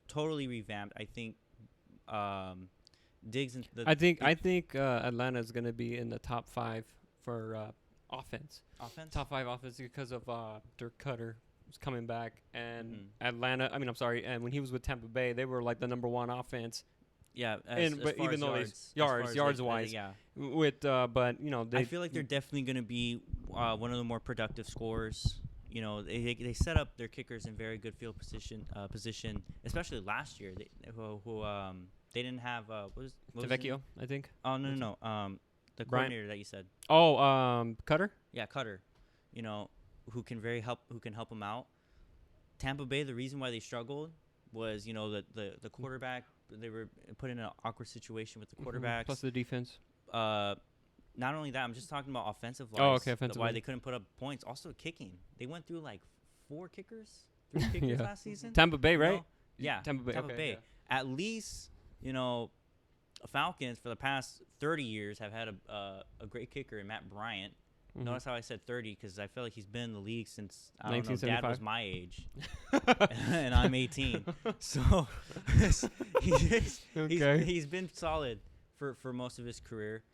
Speaker 2: totally revamped. I think Diggs and
Speaker 1: I think Atlanta is going to be in the top 5 for offense.
Speaker 2: offense.
Speaker 1: Top 5 offense because of Dirk Cutter was coming back, and
Speaker 2: Mhm.
Speaker 1: Atlanta. I mean, I'm sorry, and when he was with Tampa Bay, they were like the number 1 offense.
Speaker 2: Yeah,
Speaker 1: But
Speaker 2: far
Speaker 1: even
Speaker 2: as
Speaker 1: though they
Speaker 2: yards,
Speaker 1: yards wise,
Speaker 2: yeah.
Speaker 1: With but you know
Speaker 2: I feel like they're definitely going to be one of the more productive scorers. You know, they set up their kickers in very good field position, especially last year. They didn't have what was his name?
Speaker 1: Tavecchio, I think.
Speaker 2: Oh no. The
Speaker 1: Bryant.
Speaker 2: coordinator that you said.
Speaker 1: Oh, Cutter.
Speaker 2: Yeah, Cutter. You know, who can help them out. Tampa Bay, the reason why they struggled was, you know, the quarterback. They were put in an awkward situation with the quarterbacks.
Speaker 1: Plus the defense.
Speaker 2: Not only that, I'm just talking about offensive wise.
Speaker 1: Oh, okay, offensive
Speaker 2: why
Speaker 1: line.
Speaker 2: they couldn't put up points. Also kicking. They went through like 3 kickers
Speaker 1: Yeah.
Speaker 2: last season.
Speaker 1: Tampa Bay,
Speaker 2: you
Speaker 1: right?
Speaker 2: know? Yeah,
Speaker 1: Tampa Bay.
Speaker 2: Tampa
Speaker 1: okay,
Speaker 2: Bay.
Speaker 1: yeah.
Speaker 2: At least, you know, Falcons for the past 30 years have had a great kicker in Matt Bryant.
Speaker 1: Mhm.
Speaker 2: Notice how I said 30 because I feel like he's been in the league since, I don't know, Dad
Speaker 1: 1975?
Speaker 2: was my age. And I'm 18. So he's been solid for most of his career.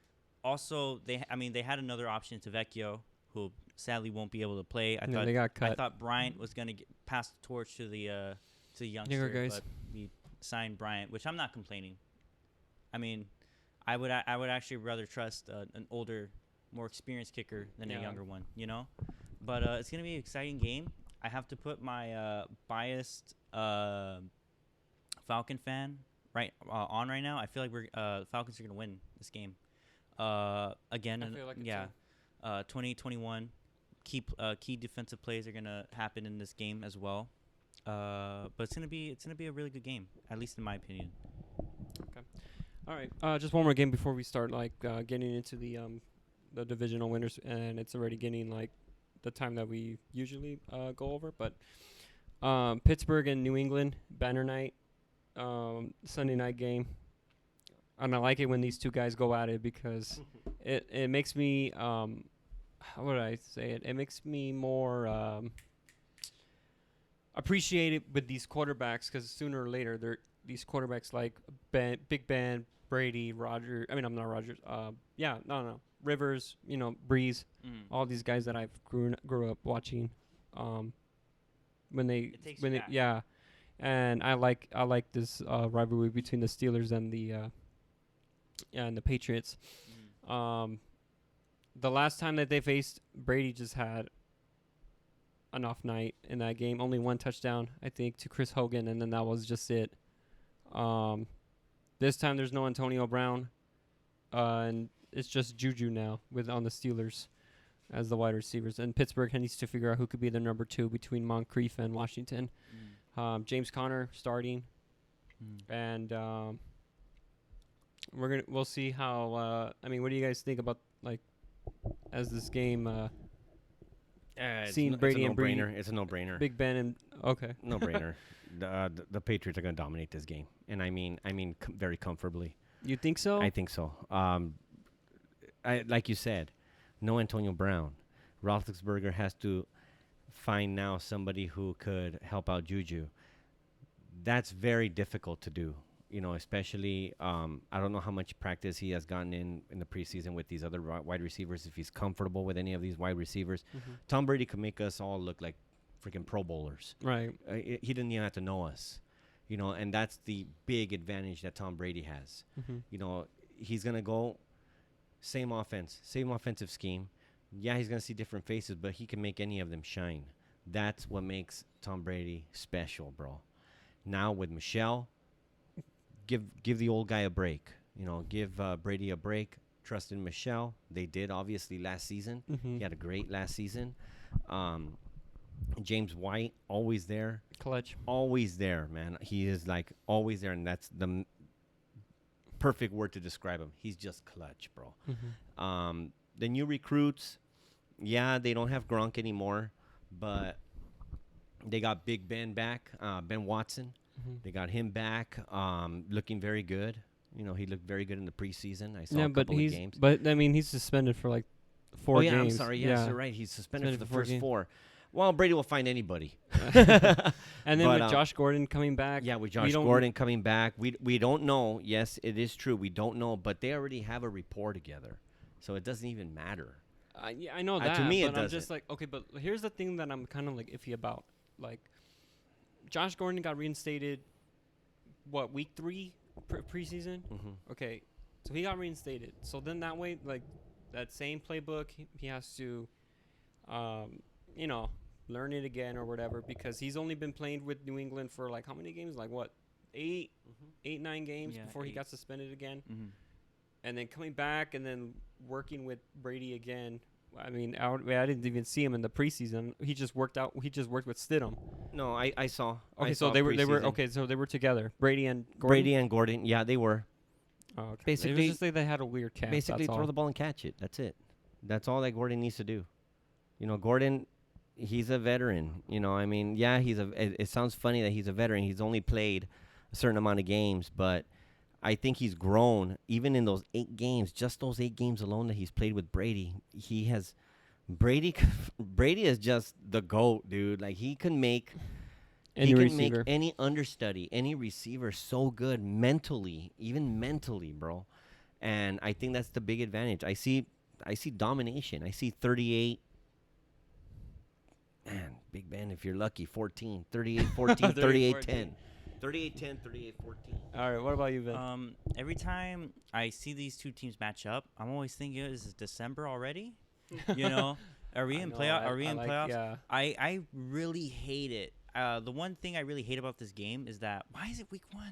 Speaker 2: Also, they had another option to Vecchio, who sadly won't be able to play.
Speaker 1: They got cut.
Speaker 2: I thought Bryant was going to pass the torch to the youngster,
Speaker 1: guys.
Speaker 2: but we signed Bryant, which I'm not complaining. I mean, I would actually rather trust an older, more experienced kicker than a younger one, you know? But it's going to be an exciting game. I have to put my biased Falcon fan on right now. I feel like the Falcons are going to win this game. Again,
Speaker 1: I feel like it
Speaker 2: yeah. 2021 key defensive plays are going to happen in this game as well. But it's going to be a really good game, at least in my opinion.
Speaker 1: All right. Just one more game before we start getting into the divisional winners, and it's already getting like the time that we usually go over. But Pittsburgh and New England banner night, Sunday night game, and I like it when these 2 guys go at it because it makes me how would I say it? It makes me more appreciate it with these quarterbacks because sooner or later these quarterbacks like Big Ben, Brady, Rodgers. I mean, I'm not Rodgers. Rivers. You know, Breeze. All these guys that I've grew up watching. Yeah, and I like this rivalry between the Steelers and the Patriots. The last time that they faced, Brady just had an off night in that game. Only 1 touchdown, I think, to Chris Hogan, and then that was just it. This time there's no Antonio Brown, and it's just Juju now on the Steelers as the wide receivers. And Pittsburgh needs to figure out who could be the number 2 between Moncrief and Washington. James Conner starting, and we'll see how. I mean, what do you guys think about like as this game? Seeing Brady
Speaker 3: it's a
Speaker 1: and Brady,
Speaker 3: no-brainer. It's a no-brainer.
Speaker 1: Big Ben and okay,
Speaker 3: No-brainer. The Patriots are going to dominate this game, and I mean very comfortably.
Speaker 1: You think so?
Speaker 3: I think so. Like you said, no Antonio Brown. Roethlisberger has to find now somebody who could help out Juju. That's very difficult to do. Especially I don't know how much practice he has gotten in the preseason with these other wide receivers. If he's comfortable with any of these wide receivers, Tom Brady could make us all look like freaking Pro Bowlers.
Speaker 1: Right.
Speaker 3: He didn't even have to know us, and that's the big advantage that Tom Brady has. He's gonna go same offense, same offensive scheme. Yeah, he's gonna see different faces, but he can make any of them shine. That's what makes Tom Brady special, bro. Now with Michelle. Give the old guy a break. Give Brady a break. Trust in Michelle. They did, obviously, last season. He had a great last season. James White, always there.
Speaker 1: Clutch.
Speaker 3: Always there, man. He is, like, always there, and that's the perfect word to describe him. He's just clutch, bro. The new recruits, yeah, they don't have Gronk anymore, but they got Big Ben back, Ben Watson. They got him back, looking very good. He looked very good in the preseason. I saw a couple of games.
Speaker 1: But I mean, he's suspended for like 4 games.
Speaker 3: I'm sorry. Yes, you're right. He's suspended for the first 4. Well, Brady will find anybody.
Speaker 1: And then with Josh Gordon coming back.
Speaker 3: Yeah, with Josh Gordon coming back, we don't know. Yes, it is true. We don't know, but they already have a rapport together, so it doesn't even matter.
Speaker 1: Yeah, I know that.
Speaker 3: To me,
Speaker 1: but
Speaker 3: it doesn't.
Speaker 1: I'm just like, okay, but here's the thing that I'm kind of like iffy about. Like, Josh Gordon got reinstated, week 3 preseason? Okay, so he got reinstated. So then that way, like, that same playbook, he has to, learn it again or whatever, because he's only been playing with New England for, like, how many games? Like, what, 9 games before he got suspended again? And then coming back and then working with Brady again. I mean, I didn't even see him in the preseason. He just worked with Stidham.
Speaker 3: No, I saw.
Speaker 1: Okay,
Speaker 3: I
Speaker 1: so
Speaker 3: saw
Speaker 1: they were
Speaker 3: preseason.
Speaker 1: so they were together. Brady and Gordon.
Speaker 3: Brady and Gordon, yeah, they were.
Speaker 1: Oh, okay.
Speaker 3: Basically,
Speaker 1: it was just like they had a weird cast.
Speaker 3: Basically,
Speaker 1: that's
Speaker 3: throw
Speaker 1: all.
Speaker 3: the ball and catch it. That's it. That's all that Gordon needs to do. Gordon, he's a veteran. I mean, yeah, it sounds funny that he's a veteran. He's only played a certain amount of games, but I think he's grown even in those 8 games. Just those 8 games alone that he's played with Brady, Brady is just the GOAT, dude. Like, he can make any understudy, any receiver so good mentally, bro. And I think that's the big advantage. I see domination. I see 38. Man, Big Ben, if you're lucky, 14, 38, 14, 38, 10. 38, 10, 38, 14.
Speaker 1: All right, what about you, Ben?
Speaker 2: Every time I see these two teams match up, I'm always thinking, is it December already? Are we in playoffs?
Speaker 1: Yeah.
Speaker 2: I really hate it. The one thing I really hate about this game is that why is it week 1?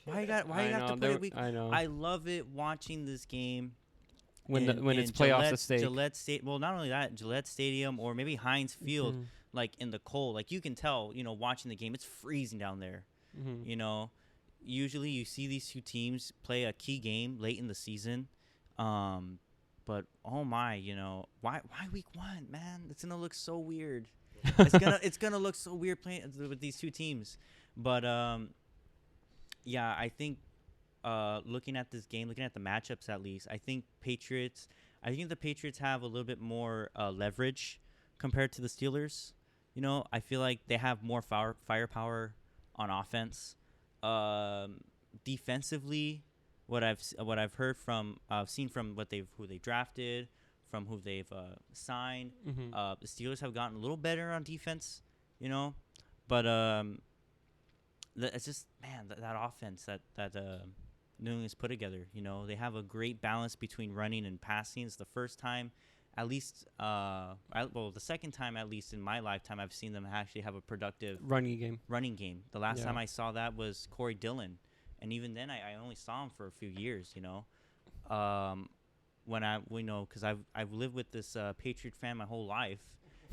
Speaker 2: Why you have to put it week?
Speaker 1: I know.
Speaker 2: I love it watching this game
Speaker 1: when it's playoffs at stake.
Speaker 2: Well, not only that, Gillette Stadium or maybe Heinz Field, like in the cold. Like, you can tell, watching the game, it's freezing down there. Usually you see these two teams play a key game late in the season. But oh my, why week 1, man? It's gonna look so weird. It's gonna look so weird playing with these two teams. But yeah, I think looking at this game, looking at the matchups at least, I think the Patriots have a little bit more leverage compared to the Steelers. I feel like they have more firepower on offense. Defensively, what I've heard from seen from who they drafted, from who they've signed. The Steelers have gotten a little better on defense, but it's just, man, that offense that New England's put together. They have a great balance between running and passing. It's the first time, at least, the second time at least in my lifetime, I've seen them actually have a productive running game. The last time I saw that was Corey Dillon. And even then, I only saw him for a few years, when because I've lived with this Patriot fan my whole life,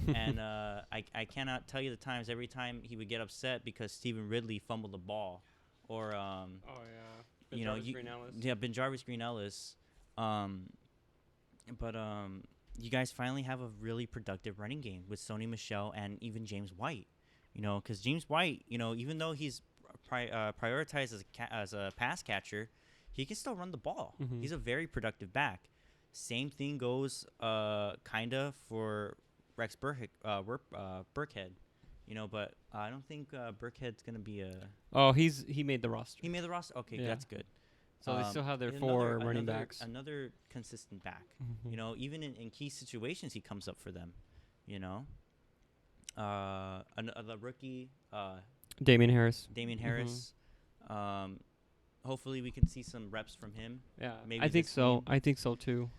Speaker 2: And I cannot tell you the times every time he would get upset because Stephen Ridley fumbled the ball, or
Speaker 1: Oh yeah.
Speaker 2: you know,
Speaker 1: Jarvis Green Ellis.
Speaker 2: yeah, Ben Jarvis Green Ellis. But you guys finally have a really productive running game with Sony Michel and even James White. You know, because James White, you know, even though he's prioritized as a pass catcher, he can still run the ball.
Speaker 1: Mhm.
Speaker 2: He's a very productive back. Same thing goes kinda for Rex Burkhead. You know, but I don't think Burkhead's gonna be a.
Speaker 1: Oh, he made the roster.
Speaker 2: He made the roster. Okay,
Speaker 1: Yeah.
Speaker 2: that's good.
Speaker 1: So they still have their
Speaker 2: Another-
Speaker 1: 4 running
Speaker 2: another-
Speaker 1: backs.
Speaker 2: Another consistent back.
Speaker 1: Mhm.
Speaker 2: You know, even in key situations, he comes up for them. You know, the rookie
Speaker 1: Damian Harris.
Speaker 2: Damian
Speaker 1: Mhm.
Speaker 2: Harris. Hopefully, we can see some reps from him.
Speaker 1: Yeah,
Speaker 2: Maybe
Speaker 1: I think
Speaker 2: this
Speaker 1: so.
Speaker 2: game.
Speaker 1: I think so too.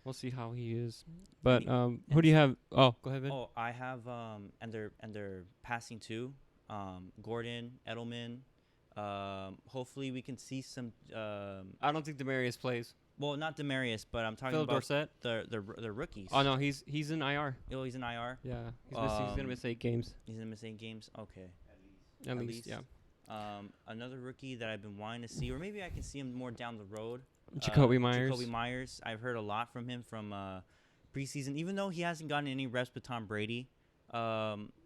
Speaker 1: We'll see how he is. But
Speaker 2: Any-
Speaker 1: who do you have? Oh, go ahead, Vin.
Speaker 2: Oh, I have and they're passing too. Gordon, Edelman. Hopefully, we can see some.
Speaker 1: I don't think Demarius plays.
Speaker 2: Well, not Demarius, but I'm talking
Speaker 1: Philip
Speaker 2: about
Speaker 1: Dorsett.
Speaker 2: the rookies.
Speaker 1: Oh no, he's in IR.
Speaker 2: Oh, he's in IR.
Speaker 1: Yeah, he's gonna miss 8 games
Speaker 2: He's in the missing games. Okay.
Speaker 1: at least. Yeah.
Speaker 2: Another rookie that I've been wanting to see, or maybe I can see him more down the road.
Speaker 1: Jacoby Myers.
Speaker 2: Jacoby Myers. I've heard a lot from him from preseason. Even though he hasn't gotten any reps with Tom Brady,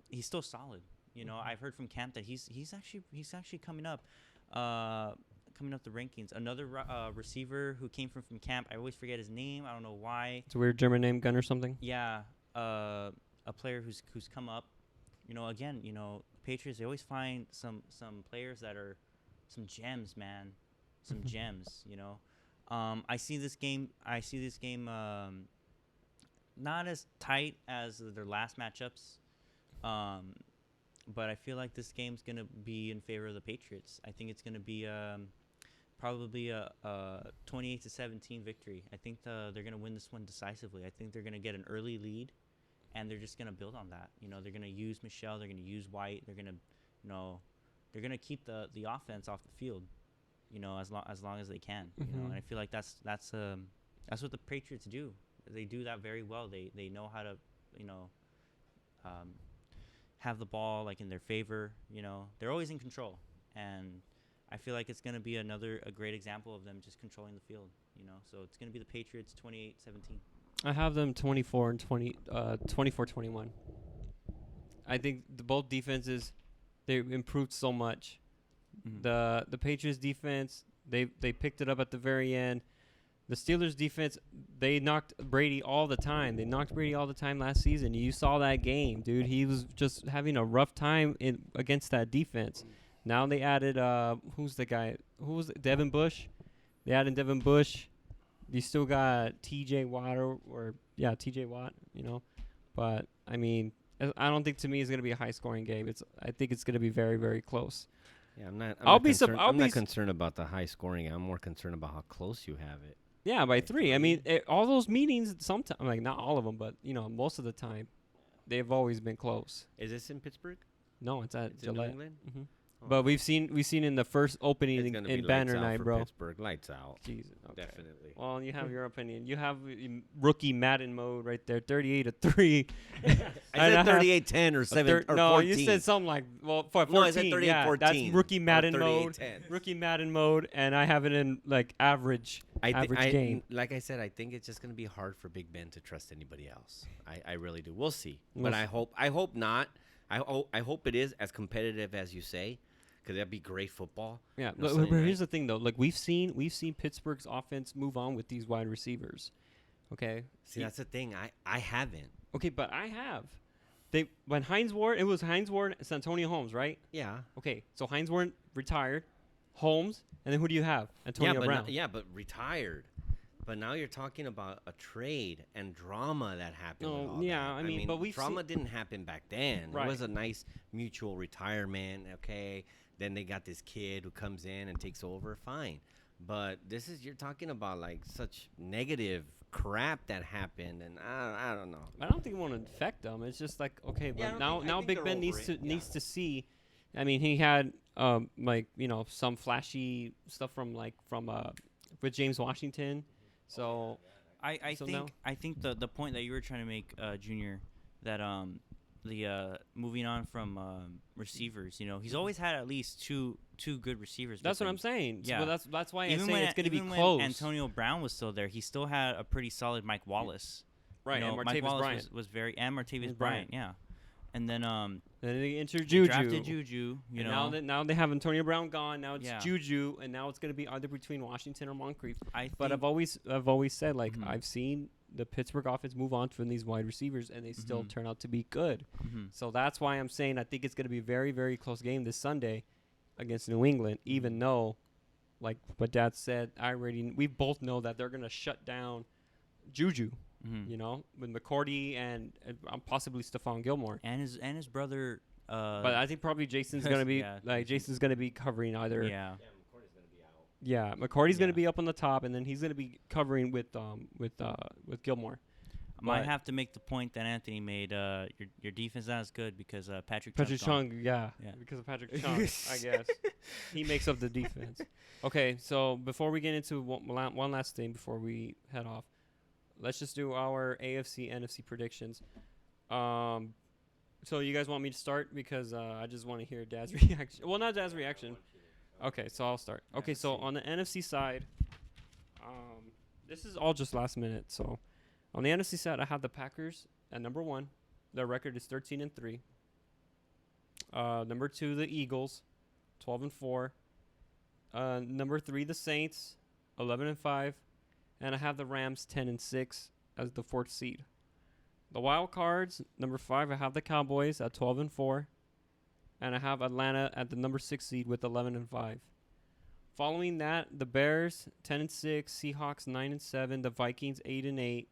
Speaker 2: he's still solid. You know, I've heard from camp that he's actually coming up the rankings. Another receiver who came from camp. I always forget his name. I don't know why.
Speaker 1: It's a weird German name, Gun or something.
Speaker 2: Yeah, a player who's come up. You know, again, you know, Patriots, they always find some players that are some gems, man, some gems. You know, I see this game. Not as tight as their last matchups, but I feel like this game's gonna be in favor of the Patriots. I think it's gonna be probably a 28-17 victory. I think they're gonna win this one decisively. I think they're gonna get an early lead. And they're just gonna build on that. You know, they're gonna use Michelle. They're gonna use White. They're gonna, you know, they're gonna keep the offense off the field. You know, as long as they can. You know, and I feel like that's what the Patriots do. They do that very well. They know how to, you know, have the ball like in their favor. You know, they're always in control. And I feel like it's gonna be a great example of them just controlling the field. You know, so it's gonna be the Patriots 28-17.
Speaker 1: I have them 24-21. I think both defenses, they improved so much.
Speaker 2: Mhm.
Speaker 1: The Patriots defense, they picked it up at the very end. The Steelers defense, they knocked Brady all the time. They knocked Brady all the time last season. You saw that game, dude. He was just having a rough time against that defense. Now they added who's the guy? Who was it? Devin Bush? They added Devin Bush. You still got T.J. Watt T.J. Watt, you know. But, I mean, I don't think to me it's going to be a high-scoring game. I think it's going to be very, very close.
Speaker 3: Yeah, I'm not concerned about the high scoring. I'm more concerned about how close you have it.
Speaker 1: Yeah, by 3. I mean, all those meetings, sometimes, like, not all of them, but, you know, most of the time, they've always been close.
Speaker 3: Is this in Pittsburgh?
Speaker 1: No, it's at
Speaker 3: It's in New
Speaker 1: Gillette.
Speaker 3: England?
Speaker 1: Mm-hmm.
Speaker 3: Oh,
Speaker 1: But we've seen in the first opening
Speaker 3: it's gonna be
Speaker 1: in
Speaker 3: lights
Speaker 1: Banner
Speaker 3: out
Speaker 1: Night,
Speaker 3: for
Speaker 1: bro.
Speaker 3: Pittsburgh, lights out.
Speaker 1: Jesus, okay.
Speaker 3: Definitely.
Speaker 1: Well, you have your opinion. You have rookie Madden mode right there, 38-3.
Speaker 3: I said 38-10 or 7 or
Speaker 1: no,
Speaker 3: 14.
Speaker 1: you said something like 14.
Speaker 3: No, I said
Speaker 1: Yeah,
Speaker 3: 38-14.
Speaker 1: that's rookie
Speaker 3: or
Speaker 1: Madden mode.
Speaker 3: 38-10.
Speaker 1: Rookie Madden mode, and I have it in like average game.
Speaker 3: Like I said, I think it's just gonna be hard for Big Ben to trust anybody else. I really do. We'll see.
Speaker 1: We'll
Speaker 3: But
Speaker 1: see.
Speaker 3: I hope not. I hope it is as competitive as you say, because that'd be great football.
Speaker 1: Yeah,
Speaker 3: No,
Speaker 1: but
Speaker 3: Sunday
Speaker 1: here's
Speaker 3: night.
Speaker 1: the thing though. Like we've seen Pittsburgh's offense move on with these wide receivers. Okay.
Speaker 3: See, that's the thing. I haven't.
Speaker 1: Okay, but I have. When Hines Ward, it was Hines Ward, it's Antonio Holmes, right?
Speaker 3: Yeah.
Speaker 1: Okay, so Hines Ward retired, Holmes, and then who do you have? Antonio Brown.
Speaker 3: But retired. But now you're talking about a trade and drama that happened.
Speaker 1: No,
Speaker 3: with all
Speaker 1: yeah,
Speaker 3: that.
Speaker 1: I mean, but we've
Speaker 3: drama
Speaker 1: seen-
Speaker 3: didn't happen back then.
Speaker 1: Right.
Speaker 3: It was a nice mutual retirement. Okay, then they got this kid who comes in and takes over. Fine, but you're talking about like such negative crap that happened, and I don't know.
Speaker 1: I don't think it won't affect them. It's just like okay, but
Speaker 3: Yeah, I
Speaker 1: now
Speaker 3: think
Speaker 1: Big
Speaker 3: they're
Speaker 1: Ben
Speaker 3: over
Speaker 1: needs
Speaker 3: it,
Speaker 1: needs to see. I mean, he had like you know some flashy stuff from with James Washington. So
Speaker 2: I
Speaker 1: So
Speaker 2: think
Speaker 1: now-
Speaker 2: I think the point that you were trying to make, Junior, that moving on from receivers, he's always had at least two good receivers.
Speaker 1: That's
Speaker 2: with
Speaker 1: what
Speaker 2: him.
Speaker 1: I'm saying.
Speaker 2: Yeah.
Speaker 1: So that's why I
Speaker 2: Even
Speaker 1: say
Speaker 2: when
Speaker 1: it's going to be
Speaker 2: even
Speaker 1: close.
Speaker 2: when Antonio Brown was still there, he still had a pretty solid Mike Wallace.
Speaker 1: Right, and
Speaker 2: Mike
Speaker 1: Martavis
Speaker 2: Wallace
Speaker 1: Bryant.
Speaker 2: was very and Martavis
Speaker 1: And
Speaker 2: Bryant, yeah. And then
Speaker 1: Then they enter
Speaker 2: they
Speaker 1: Juju.
Speaker 2: drafted Juju.
Speaker 1: And now they have Antonio Brown gone. Now it's
Speaker 2: Yeah.
Speaker 1: Juju, and now it's going to be either between Washington or Moncrief.
Speaker 2: But
Speaker 1: I've always said, like,
Speaker 2: Mhm.
Speaker 1: I've seen the Pittsburgh offense move on from these wide receivers, and they still
Speaker 2: Mhm.
Speaker 1: turn out to be good.
Speaker 2: Mhm.
Speaker 1: So that's why I'm saying I think it's going to be a very, very close game this Sunday against New England, even though, like what Dad said, we both know that they're going to shut down Juju, with McCourty and possibly Stephon Gilmore.
Speaker 2: and his brother.
Speaker 1: But I think probably Jason's going to be Jason's going to be covering either.
Speaker 2: Yeah.
Speaker 1: Yeah, McCourty's going
Speaker 2: Yeah.
Speaker 1: to be up on the top, and then he's going to be covering with Gilmore.
Speaker 2: I might
Speaker 1: But-
Speaker 2: have to make the point that Anthony made. Your defense not as good because Patrick
Speaker 1: Patrick
Speaker 2: Chung.
Speaker 1: Chung,
Speaker 2: Yeah.
Speaker 1: because of Patrick Chung, I guess. He makes up the defense. Okay, so before we get into one last thing before we head off, let's just do our AFC, NFC predictions. So you guys want me to start? Because I just want to hear Dad's reaction. Well, not Dad's reaction. Okay, so I'll start. Okay, so on the NFC side, this is all just last minute. So on the NFC side, I have the Packers at number 1. Their record is 13-3. Number 2, the Eagles, 12-4. Number 3, the Saints, 11-5, and I have the Rams 10-6 as the 4th seed. The wild cards, number 5, I have the Cowboys at 12-4, and I have Atlanta at the number 6 seed with 11-5. Following that, the Bears 10-6, Seahawks 9-7, the Vikings 8-8,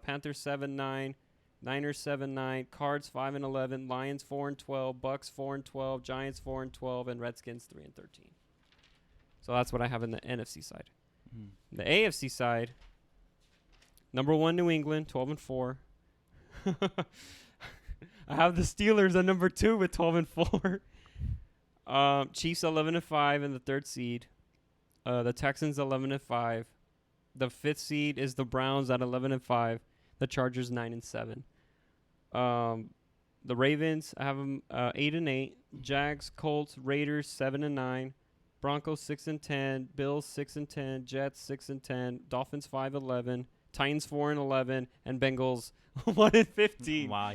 Speaker 1: Panthers 7-9, Niners 7-9, Cards 5-11, Lions 4-12, Bucks 4-12, Giants 4-12, and Redskins 3-13. So that's what I have in the NFC side.
Speaker 2: Mhm.
Speaker 1: The AFC side, number 1 New England 12-4. I have the Steelers at number 2 with 12-4. Chiefs 11-5 in the 3rd seed. The Texans 11-5. The 5th seed is the Browns at 11-5. The Chargers 9-7. The Ravens, I have them 8-8. Jags, Colts, Raiders 7-9. Broncos 6-10. Bills 6-10. Jets 6-10. Dolphins 5-11. Titans 4-11. And Bengals 1-15.
Speaker 2: Wow.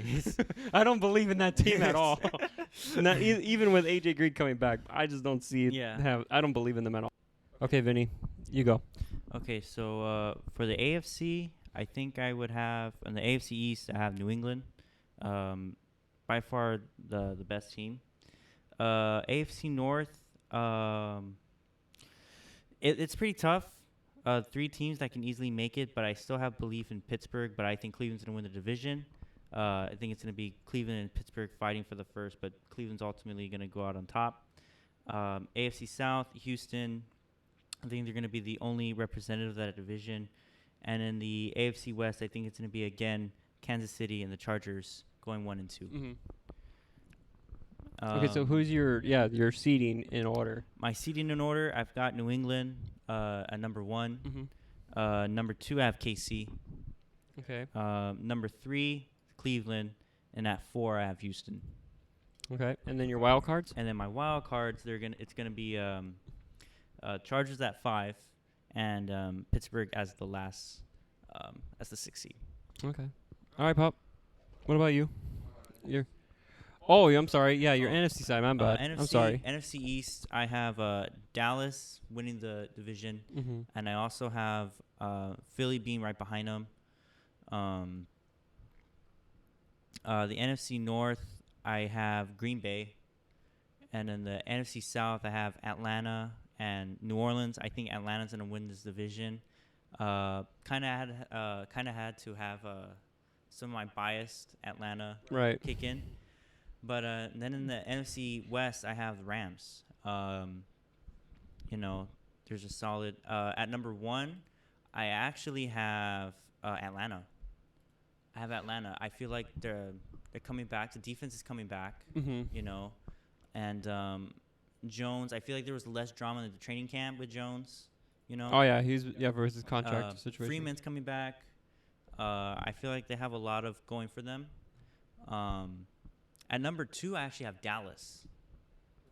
Speaker 1: I don't believe in that team at all. Not even with AJ Green coming back, I just don't see it.
Speaker 2: Yeah.
Speaker 1: I don't believe in them at all. Okay, Vinny, you go.
Speaker 2: Okay, so for the AFC, I think I would have in the AFC East. I have New England, by far the best team. AFC North, it's pretty tough. 3 teams that can easily make it, but I still have belief in Pittsburgh. But I think Cleveland's going to win the division. I think it's going to be Cleveland and Pittsburgh fighting for the first, but Cleveland's ultimately going to go out on top. AFC South, Houston, I think they're going to be the only representative of that division. And in the AFC West, I think it's going to be, again, Kansas City and the Chargers going 1 and 2.
Speaker 1: Mm-hmm. Okay, so who's your seeding in order?
Speaker 2: My seeding in order, I've got New England at number 1.
Speaker 1: Mm-hmm.
Speaker 2: Number 2, I have KC.
Speaker 1: Okay.
Speaker 2: Number 3, Cleveland. And at 4, I have Houston.
Speaker 1: Okay. And then your wild cards?
Speaker 2: And then my wild cards, it's gonna be Chargers at 5, and Pittsburgh as the last, as the 6th seed.
Speaker 1: Okay. All right, Pop. What about you? I'm sorry. Yeah, your NFC side. My bad. I'm sorry.
Speaker 2: NFC East, I have Dallas winning the division,
Speaker 1: Mm-hmm.
Speaker 2: and I also have Philly being right behind them. The NFC North, I have Green Bay, and in the NFC South, I have Atlanta and New Orleans. I think Atlanta's gonna win this division. Kind of had to have some of my biased Atlanta
Speaker 1: Right.
Speaker 2: kick in, but then in the NFC West, I have the Rams. There's a solid at number 1. I actually have Atlanta. I have Atlanta. I feel like they're coming back. The defense is coming back.
Speaker 1: Mm-hmm.
Speaker 2: And Jones. I feel like there was less drama in the training camp with Jones.
Speaker 1: Oh yeah, versus contract situation.
Speaker 2: Freeman's coming back. I feel like they have a lot of going for them. At number 2, I actually have Dallas.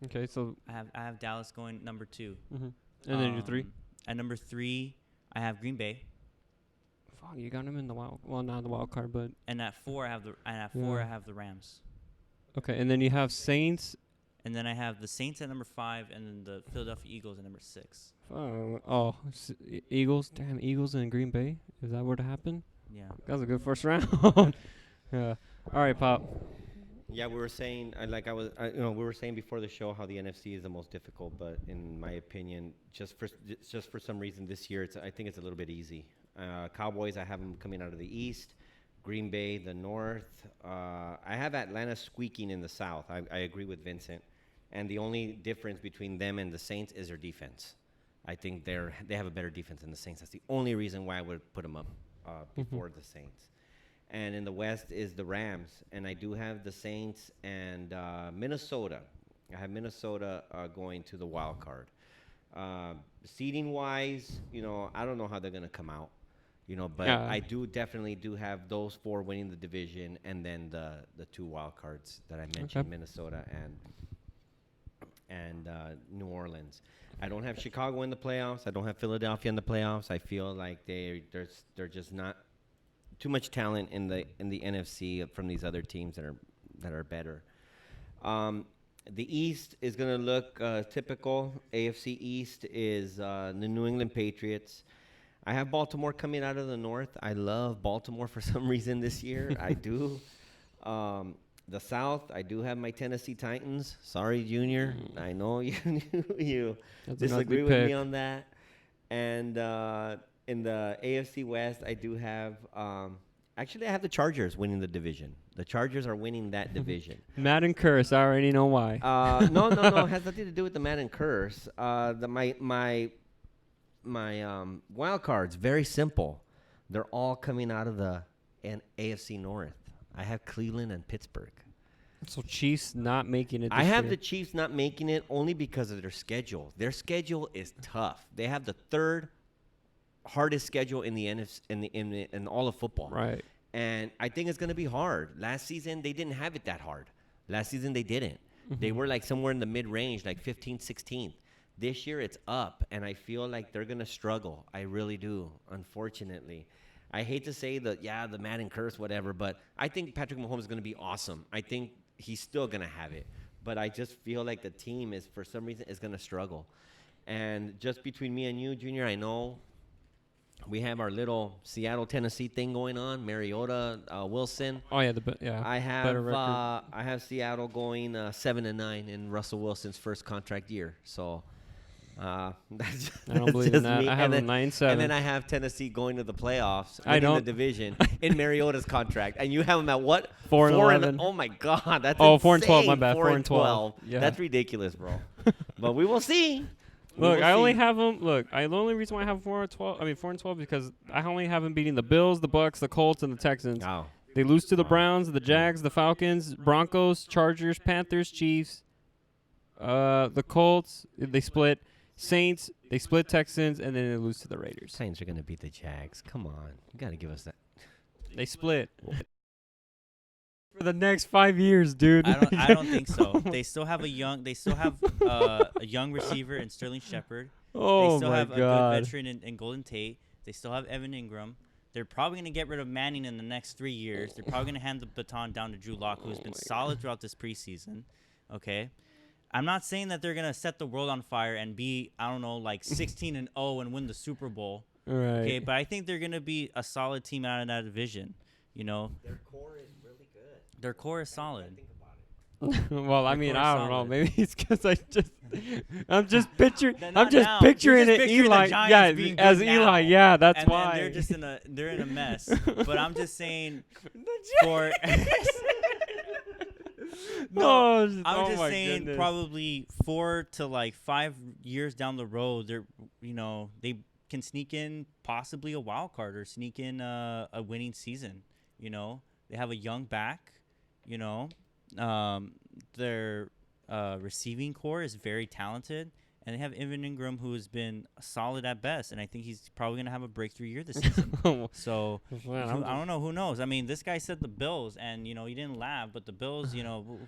Speaker 1: Okay, so
Speaker 2: I have Dallas going number 2.
Speaker 1: and then your 3.
Speaker 2: At number 3, I have Green Bay.
Speaker 1: Fuck, you got him in the wild. Well, not the wild card, but
Speaker 2: And at 4, I have the Rams.
Speaker 1: okay. And then you have Saints.
Speaker 2: And then I have the Saints at number 5, and then the Philadelphia Eagles at number 6.
Speaker 1: Eagles. Damn, Eagles and Green Bay. Is that what happened?
Speaker 2: Yeah.
Speaker 1: That was a good first round. Yeah. All right, Pop.
Speaker 3: Yeah, we were saying, we were saying before the show how the NFC is the most difficult, but in my opinion, just for some reason this year, I think it's a little bit easy. Cowboys, I have them coming out of the East. Green Bay, the North. I have Atlanta squeaking in the South. I agree with Vincent. And the only difference between them and the Saints is their defense. I think they have a better defense than the Saints. That's the only reason why I would put them up before the Saints. And in the West is the Rams. And I do have the Saints and Minnesota. I have Minnesota going to the wild card. Seeding-wise, I don't know how they're going to come out. But I definitely have those 4 winning the division, and then the 2 wild cards that I mentioned, Minnesota and New Orleans. I don't have Chicago in the playoffs. I don't have Philadelphia in the playoffs. I feel like they're just not too much talent in the NFC from these other teams that are better. The East is going to look typical. AFC East is the New England Patriots. I have Baltimore coming out of the North. I love Baltimore for some reason this year. I do. The South, I do have my Tennessee Titans. Sorry, Junior. I know you disagree with me on that. And in the AFC West, I do have actually I have the Chargers winning the division. The Chargers are winning that division.
Speaker 1: Madden curse. I already know why.
Speaker 3: No. It has nothing to do with the Madden curse. My wild cards, very simple. They're all coming out of the AFC North. I have Cleveland and Pittsburgh.
Speaker 1: So Chiefs not making it this
Speaker 3: I have
Speaker 1: year.
Speaker 3: the Chiefs not making it only because of their schedule. Their schedule is tough. They have the 3rd hardest schedule in the NFC in all of football.
Speaker 1: Right.
Speaker 3: And I think it's going to be hard. Last season, they didn't have it that hard. Last season, they didn't. They were like somewhere in the mid-range, like 15th, 16th. This year, it's up, and I feel like they're going to struggle. I really do, unfortunately. I hate to say the Madden curse, whatever, but I think Patrick Mahomes is going to be awesome. I think he's still going to have it. But I just feel like the team is, for some reason, is going to struggle. And just between me and you, Junior, I know we have our little Seattle, Tennessee thing going on. Mariota, Wilson.
Speaker 1: Oh yeah,
Speaker 3: I have
Speaker 1: better record.
Speaker 3: I have Seattle going 7-9 in Russell Wilson's first contract year. So that's
Speaker 1: I don't believe in that.
Speaker 3: Me.
Speaker 1: I have them 9-7.
Speaker 3: And then I have Tennessee going to the playoffs,
Speaker 1: I
Speaker 3: winning the
Speaker 1: don't.
Speaker 3: division in Mariota's contract. And you have them at what?
Speaker 1: 4-11.
Speaker 3: Oh my God, that's
Speaker 1: 4-12. My
Speaker 3: insane.
Speaker 1: bad. 4-12. Yeah.
Speaker 3: That's ridiculous, bro. But we will see.
Speaker 1: Look, I only have them. Look, the only reason why I have 4-12. I mean 4-12 because I only have them beating the Bills, the Bucks, the Colts, and the Texans.
Speaker 3: Oh.
Speaker 1: They lose to the Browns, the Jags, the Falcons, Broncos, Chargers, Panthers, Chiefs. The Colts, they split. Saints, they split Texans, and then they lose to the Raiders.
Speaker 3: Saints are gonna beat the Jags. Come on, you gotta give us that.
Speaker 1: They split. For the next 5 years, dude.
Speaker 2: I don't think so. They still have a young receiver in Sterling Shepard.
Speaker 1: Oh
Speaker 2: they still
Speaker 1: my
Speaker 2: have
Speaker 1: God.
Speaker 2: a good veteran in Golden Tate. They still have Evan Ingram. They're probably going to get rid of Manning in the next 3 years. They're probably going to hand the baton down to Drew Lock, who's been solid throughout this preseason. Okay? I'm not saying that they're going to set the world on fire and be, I don't know, like 16-0 and win the Super Bowl.
Speaker 1: Right.
Speaker 2: Okay, but I think they're going to be a solid team out of that division, you know?
Speaker 3: Their core is really good.
Speaker 2: Their core is solid.
Speaker 1: Well, I mean, I don't know.
Speaker 2: solid.
Speaker 1: Maybe it's because I'm just picturing
Speaker 2: They're
Speaker 1: I'm
Speaker 2: not
Speaker 1: just
Speaker 2: now.
Speaker 1: picturing
Speaker 2: You're
Speaker 1: it
Speaker 2: just picturing the
Speaker 1: Eli.
Speaker 2: Giants
Speaker 1: Yeah,
Speaker 2: being
Speaker 1: as
Speaker 2: good
Speaker 1: Eli.
Speaker 2: now.
Speaker 1: Yeah, that's
Speaker 2: And
Speaker 1: why.
Speaker 2: they're just they're in a mess. But I'm just saying for
Speaker 1: No,
Speaker 2: I'm
Speaker 1: oh
Speaker 2: just
Speaker 1: my
Speaker 2: saying
Speaker 1: goodness.
Speaker 2: probably 4 to like 5 years down the road, they can sneak in possibly a wild card or sneak in a winning season. You know, they have a young back. You know, their receiving core is very talented, And they have Evan Ingram, who has been solid at best, and I think he's probably going to have a breakthrough year this season. So,
Speaker 1: Man,
Speaker 2: I don't know. Who knows? I mean, this guy said the Bills, and, you didn't laugh, but the Bills,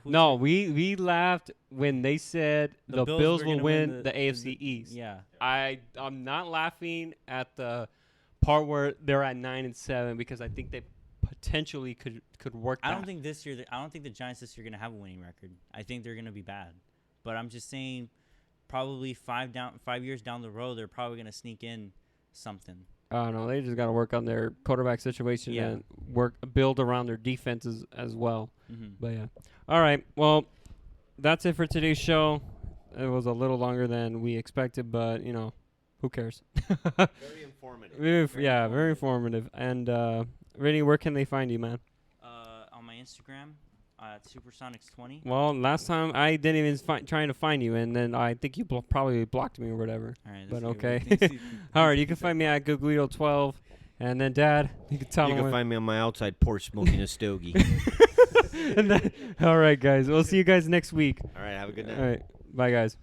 Speaker 1: no, we laughed when they said the Bills
Speaker 2: were
Speaker 1: will
Speaker 2: gonna
Speaker 1: win the AFC East.
Speaker 2: Yeah.
Speaker 1: I'm not laughing at the part where they're at 9-7 because I think they potentially could work that.
Speaker 2: I don't think the Giants this year are going to have a winning record. I think they're going to be bad. But I'm just saying probably 5 years down the road, they're probably going to sneak in something.
Speaker 1: I don't know. They just got to work on their quarterback situation and build around their defenses as well.
Speaker 2: Mm-hmm.
Speaker 1: But, yeah. All right. Well, that's it for today's show. It was a little longer than we expected, but, who cares?
Speaker 3: Very informative.
Speaker 1: Very informative. And, Vinny, where can they find you, man?
Speaker 2: On my Instagram, at Supersonics20.
Speaker 1: Well, last time I didn't even trying to find you, and then I think you probably blocked me or whatever.
Speaker 2: All right.
Speaker 1: But okay. All right, you can find me at Guguito12. And then, Dad, you can tell
Speaker 3: You
Speaker 1: them.
Speaker 3: can find me on my outside porch smoking a stogie.
Speaker 1: All right, guys. We'll see you guys next week.
Speaker 3: All right, have a good night.
Speaker 1: All right. Bye, guys.